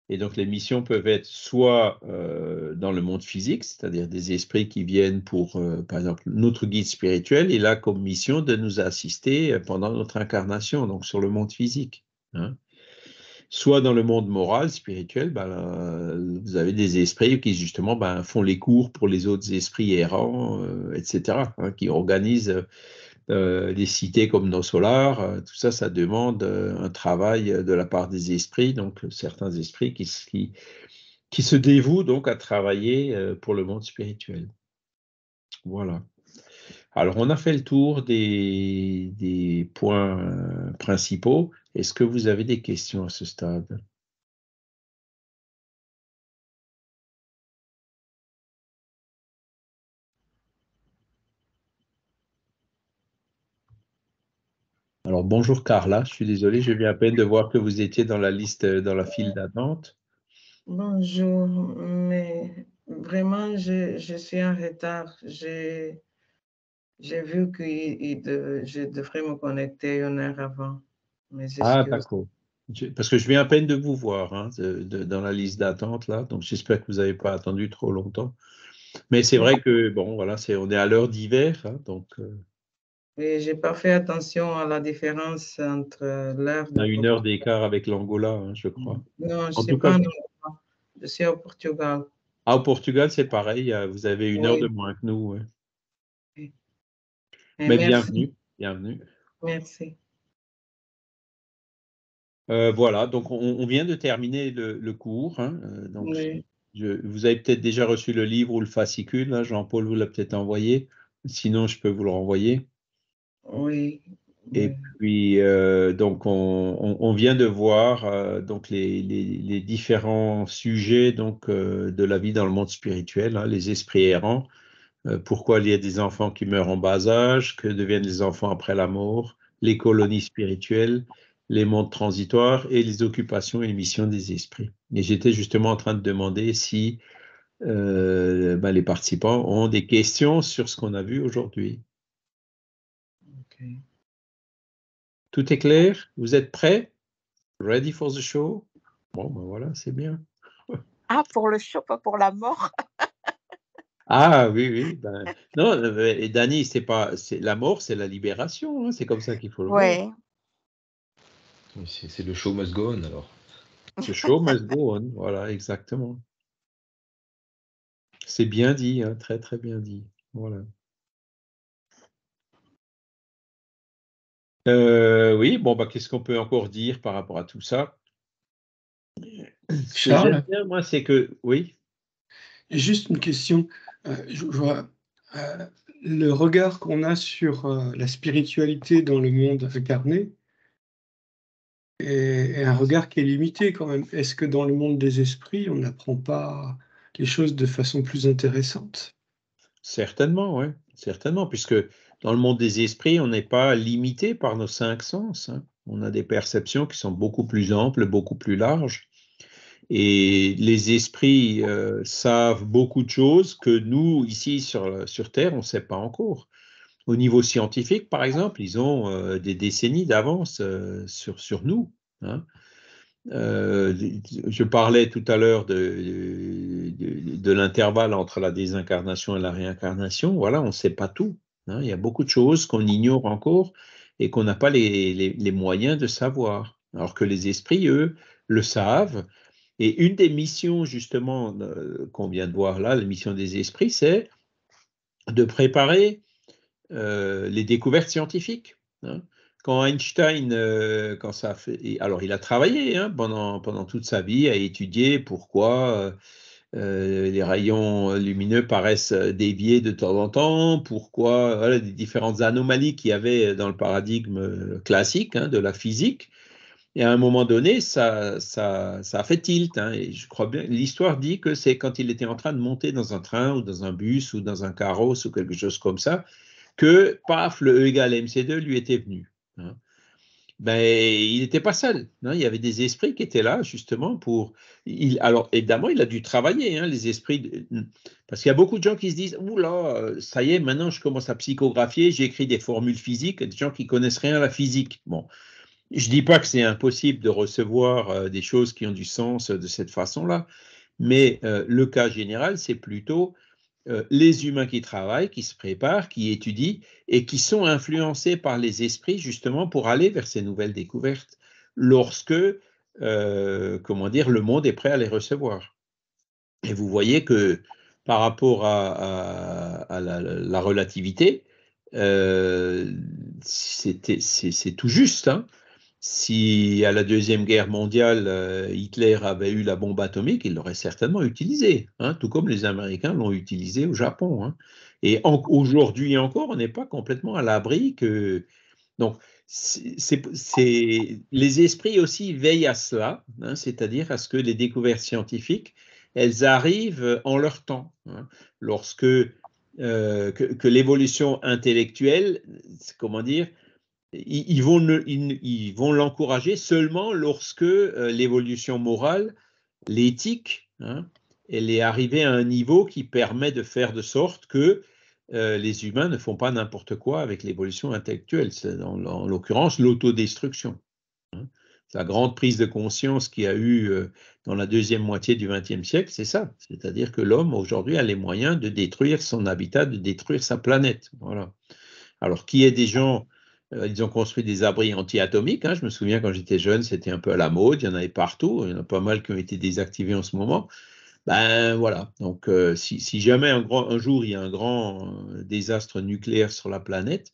Et donc les missions peuvent être soit dans le monde physique, c'est-à-dire des esprits qui viennent pour, par exemple, notre guide spirituel, il a comme mission de nous assister pendant notre incarnation, donc sur le monde physique, hein. Soit dans le monde moral, spirituel, ben, vous avez des esprits qui justement ben, font les cours pour les autres esprits errants, etc., hein, qui organisent les cités comme nos solars, tout ça, ça demande un travail de la part des esprits, donc certains esprits qui se dévouent donc à travailler pour le monde spirituel. Voilà. Alors, on a fait le tour des points principaux. Est-ce que vous avez des questions à ce stade? Alors, bonjour Carla, je suis désolé, je viens à peine de voir que vous étiez dans la liste, dans la file d'attente. Bonjour, mais vraiment, je suis en retard. J'ai vu que je devrais me connecter une heure avant. Mes Ah, excuses. d'accord. Parce que je viens à peine de vous voir hein, dans la liste d'attente là, donc j'espère que vous n'avez pas attendu trop longtemps. Mais c'est vrai que bon, voilà, on est à l'heure d'hiver, hein, donc Et j'ai pas fait attention à la différence entre l'heure on de a une heure Portugal. d'écart avec l'Angola, hein, je crois. Non, je En suis tout pas cas, en Angola. Je suis au Portugal. au Portugal, c'est pareil, vous avez une heure de Oui. moins que nous. Ouais. Oui. Et Mais merci. bienvenue, bienvenue. Merci. Voilà, donc on vient de terminer le cours, hein, donc Oui. vous avez peut-être déjà reçu le livre ou le fascicule, là, Jean-Paul vous l'a peut-être envoyé, sinon je peux vous le renvoyer. Oui. Et Oui. puis, donc, on vient de voir donc les différents sujets donc, de la vie dans le monde spirituel, hein, les esprits errants, pourquoi il y a des enfants qui meurent en bas âge, que deviennent les enfants après la mort, les colonies spirituelles, les mondes transitoires et les occupations et les missions des esprits. Et j'étais justement en train de demander si les participants ont des questions sur ce qu'on a vu aujourd'hui. OK. Tout est clair? Vous êtes prêts? Ready for the show? Bon, ben voilà, c'est bien. Ah, pour le show, pas pour la mort. Ah oui, oui. Ben, non, et Dani, c'est la mort, c'est la libération, hein, c'est comme ça qu'il faut le voir. Ouais. C'est le show must go on alors. The show must go on, voilà, exactement. C'est bien dit, hein, très très bien dit. Voilà. Oui, bon, bah, qu'est-ce qu'on peut encore dire par rapport à tout ça? Ce que j'aime Charles, bien, moi, c'est que, oui, juste une question. Je vois le regard qu'on a sur la spiritualité dans le monde incarné est un regard qui est limité quand même. Est-ce que dans le monde des esprits, on n'apprend pas les choses de façon plus intéressante? certainement, ouais, certainement, puisque dans le monde des esprits, on n'est pas limité par nos 5 sens, hein. On a des perceptions qui sont beaucoup plus amples, beaucoup plus larges. Et les esprits savent beaucoup de choses que nous, ici sur Terre, on ne sait pas encore. Au niveau scientifique, par exemple, ils ont des décennies d'avance sur nous, hein. Je parlais tout à l'heure de l'intervalle entre la désincarnation et la réincarnation. Voilà, on ne sait pas tout, hein. Il y a beaucoup de choses qu'on ignore encore et qu'on n'a pas les moyens de savoir. Alors que les esprits, eux, le savent. Et une des missions, justement, qu'on vient de voir là, la mission des esprits, c'est de préparer les découvertes scientifiques, hein. Quand Einstein, quand ça fait, alors il a travaillé, hein, pendant toute sa vie à étudier pourquoi les rayons lumineux paraissent dévier de temps en temps, pourquoi, voilà, des différentes anomalies qu'il y avait dans le paradigme classique, hein, de la physique. Et à un moment donné, ça a fait tilt, hein, et je crois bien, l'histoire dit que c'est quand il était en train de monter dans un train ou dans un bus ou dans un carrosse ou quelque chose comme ça, que, paf, le E égale MC2 lui était venu, hein. Ben, il n'était pas seul, hein, il y avait des esprits qui étaient là justement pour... alors évidemment, il a dû travailler, hein, les esprits, parce qu'il y a beaucoup de gens qui se disent, oula, ça y est, maintenant je commence à psychographier, j'écris des formules physiques, des gens qui connaissent rien à la physique. Bon, je dis pas que c'est impossible de recevoir des choses qui ont du sens de cette façon-là, mais le cas général, c'est plutôt les humains qui travaillent, qui se préparent, qui étudient et qui sont influencés par les esprits justement pour aller vers ces nouvelles découvertes lorsque, comment dire, le monde est prêt à les recevoir. Et vous voyez que par rapport à la relativité, c'est tout juste, hein. Si à la Deuxième Guerre mondiale, Hitler avait eu la bombe atomique, il l'aurait certainement utilisée, hein, tout comme les Américains l'ont utilisée au Japon, hein. Et aujourd'hui encore, on n'est pas complètement à l'abri que... Donc, les esprits aussi veillent à cela, hein, c'est-à-dire à ce que les découvertes scientifiques, elles arrivent en leur temps, hein. Lorsque que l'évolution intellectuelle, comment dire, ils vont l'encourager seulement lorsque l'évolution morale, l'éthique, hein, elle est arrivée à un niveau qui permet de faire de sorte que les humains ne font pas n'importe quoi avec l'évolution intellectuelle. C'est en l'occurrence l'autodestruction, hein. La grande prise de conscience qu'il y a eu dans la deuxième moitié du XXe siècle, c'est ça. C'est-à-dire que l'homme aujourd'hui a les moyens de détruire son habitat, de détruire sa planète. Voilà. Alors, qu'il y ait des gens, ils ont construit des abris anti-atomiques, hein. Je me souviens quand j'étais jeune, c'était un peu à la mode, il y en avait partout, il y en a pas mal qui ont été désactivés en ce moment. Ben voilà, donc si jamais un jour il y a un grand désastre nucléaire sur la planète,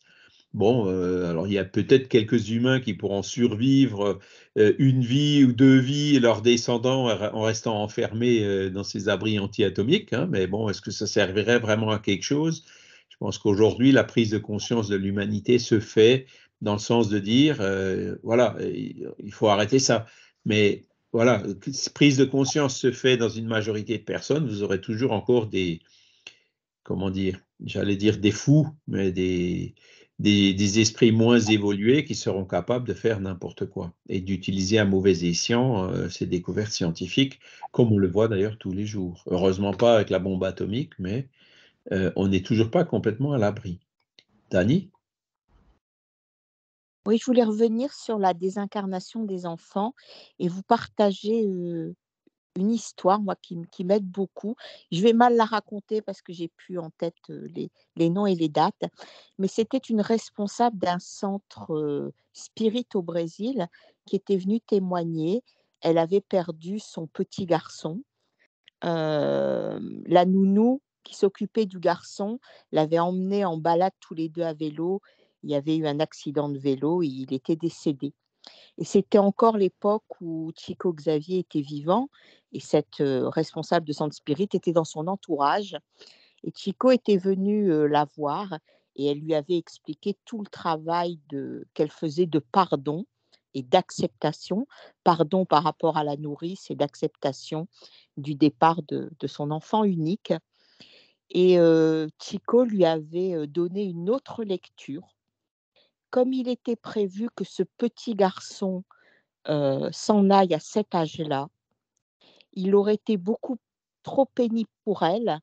bon, alors il y a peut-être quelques humains qui pourront survivre une vie ou 2 vies, leurs descendants en restant enfermés dans ces abris anti-atomiques, hein, mais bon, est-ce que ça servirait vraiment à quelque chose? Je pense qu'aujourd'hui, la prise de conscience de l'humanité se fait dans le sens de dire, voilà, il faut arrêter ça. Mais voilà, prise de conscience se fait dans une majorité de personnes, vous aurez toujours encore des, comment dire, j'allais dire des fous, mais des esprits moins évolués qui seront capables de faire n'importe quoi et d'utiliser à mauvais escient ces découvertes scientifiques, comme on le voit d'ailleurs tous les jours. Heureusement pas avec la bombe atomique, mais on n'est toujours pas complètement à l'abri. Dani? Oui, je voulais revenir sur la désincarnation des enfants et vous partager une histoire, moi, qui m'aide beaucoup. Je vais mal la raconter parce que j'ai plus en tête les noms et les dates, mais c'était une responsable d'un centre spirit au Brésil qui était venue témoigner. Elle avait perdu son petit garçon. La nounou qui s'occupait du garçon l'avait emmené en balade tous les deux à vélo. Il y avait eu un accident de vélo et il était décédé. Et c'était encore l'époque où Chico Xavier était vivant et cette responsable de Centre Spirit était dans son entourage. Et Chico était venu la voir et elle lui avait expliqué tout le travail qu'elle faisait de pardon et d'acceptation, pardon par rapport à la nourrice et d'acceptation du départ de son enfant unique. Et Chico lui avait donné une autre lecture. Comme il était prévu que ce petit garçon s'en aille à cet âge-là, il aurait été beaucoup trop pénible pour elle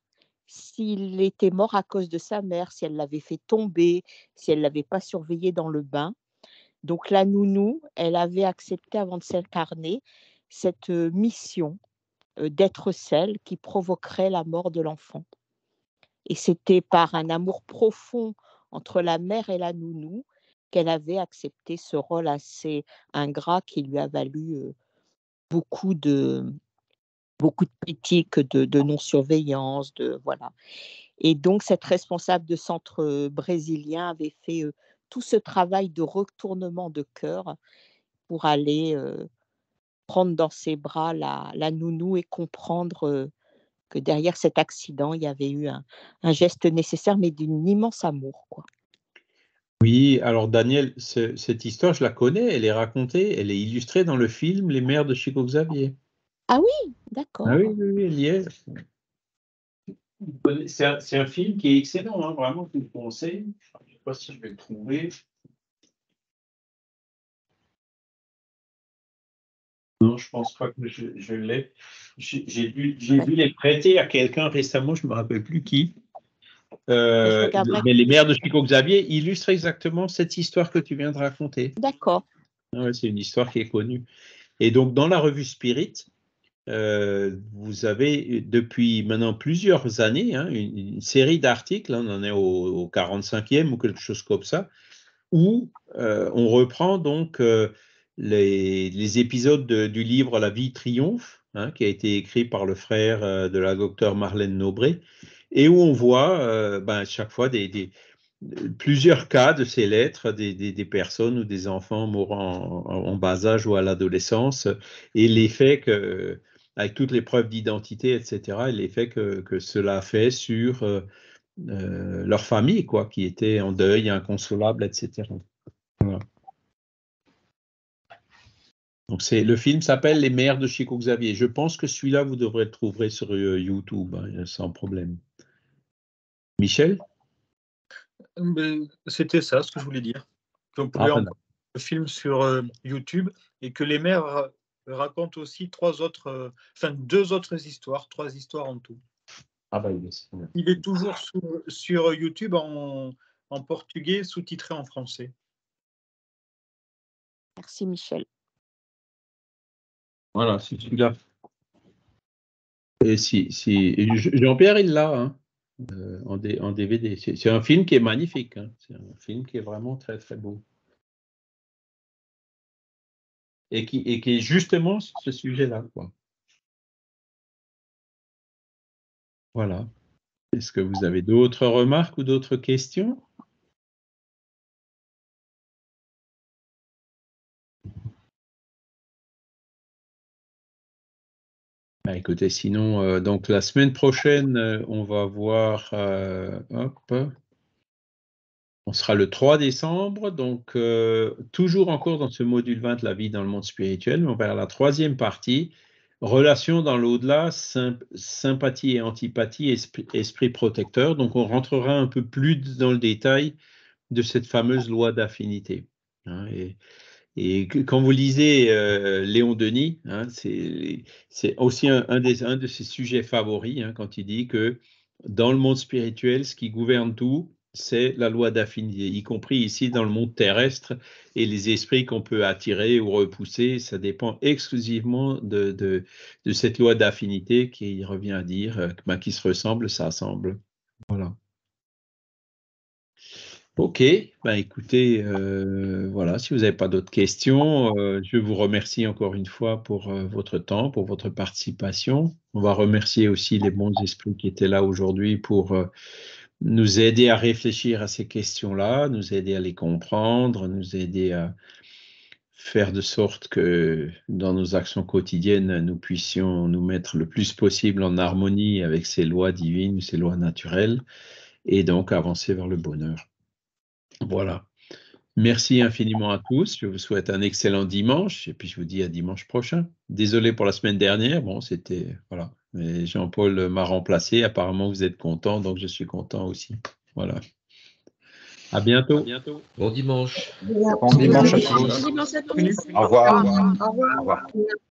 s'il était mort à cause de sa mère, si elle l'avait fait tomber, si elle ne l'avait pas surveillé dans le bain. Donc la nounou, elle avait accepté avant de s'incarner cette mission d'être celle qui provoquerait la mort de l'enfant. Et c'était par un amour profond entre la mère et la nounou qu'elle avait accepté ce rôle assez ingrat qui lui a valu beaucoup de critiques de non-surveillance, voilà. Et donc cette responsable de centre brésilien avait fait tout ce travail de retournement de cœur pour aller prendre dans ses bras la nounou et comprendre que derrière cet accident, il y avait eu un geste nécessaire, mais d'un immense amour, quoi. Oui, alors Daniel, cette histoire, je la connais, elle est racontée, elle est illustrée dans le film Les Mères de Chico Xavier. Ah oui, d'accord. Ah oui, oui, oui, elle y est. C'est un film qui est excellent, hein, vraiment, je vous le conseille. Je ne sais pas si je vais le trouver. Non, je ne pense pas que je l'ai. J'ai dû les prêter à quelqu'un récemment, je ne me rappelle plus qui. Je regarderai. Mais Les Mères de Chico Xavier illustrent exactement cette histoire que tu viens de raconter. D'accord. Ah ouais, c'est une histoire qui est connue. Et donc, dans la revue Spirit, vous avez depuis maintenant plusieurs années hein, une série d'articles, on en est au 45e ou quelque chose comme ça, où on reprend donc les épisodes du livre La vie triomphe, hein, qui a été écrit par le frère de la docteure Marlène Nobré, et où on voit chaque fois plusieurs cas de ces lettres, des personnes ou des enfants mourant en bas âge ou à l'adolescence, et l'effet que, avec toutes les preuves d'identité, etc., et l'effet que cela a fait sur leur famille, quoi, qui était en deuil, inconsolable, etc. Voilà. Donc le film s'appelle Les Mères de Chico Xavier. Je pense que celui-là, vous devrez le trouver sur YouTube, hein, sans problème. Michel? C'était ça ce que je voulais dire. Qu'on pouvait Ah, envoyer le film sur YouTube et que les mères racontent aussi deux autres histoires, 3 histoires en tout. ah bah, yes. Il est toujours sur YouTube en portugais, sous-titré en français. Merci Michel. Voilà, c'est celui-là. Et Jean-Pierre, il l'a hein, en DVD. C'est un film qui est magnifique. Hein. C'est un film qui est vraiment très, très beau. Et qui est justement sur ce sujet-là, quoi. Voilà. Est-ce que vous avez d'autres remarques ou d'autres questions? Bah, écoutez, sinon, donc la semaine prochaine, on va voir, On sera le 3 décembre, donc toujours encore dans ce module 20, la vie dans le monde spirituel, mais on verra la troisième partie, relation dans l'au-delà, sympathie et antipathie, esprit protecteur. Donc on rentrera un peu plus dans le détail de cette fameuse loi d'affinité. Hein, et quand vous lisez Léon Denis, hein, c'est aussi un de ses sujets favoris, hein, quand il dit que dans le monde spirituel, ce qui gouverne tout, c'est la loi d'affinité, y compris ici dans le monde terrestre, et les esprits qu'on peut attirer ou repousser, ça dépend exclusivement de cette loi d'affinité qui revient à dire qui se ressemble, ça assemble. Voilà. Ok, ben écoutez, voilà, si vous n'avez pas d'autres questions, je vous remercie encore une fois pour votre temps, pour votre participation. On va remercier aussi les bons esprits qui étaient là aujourd'hui pour nous aider à réfléchir à ces questions-là, nous aider à les comprendre, nous aider à faire de sorte que dans nos actions quotidiennes, nous puissions nous mettre le plus possible en harmonie avec ces lois divines, ces lois naturelles, et donc avancer vers le bonheur. Voilà. Merci infiniment à tous. Je vous souhaite un excellent dimanche et puis je vous dis à dimanche prochain. Désolé pour la semaine dernière. Bon, c'était voilà. Mais Jean-Paul m'a remplacé. Apparemment, vous êtes content, donc je suis content aussi. Voilà. À bientôt. À bientôt. Bon dimanche. Bon dimanche à tous. Bon dimanche à tous. Au revoir. Au revoir. Au revoir.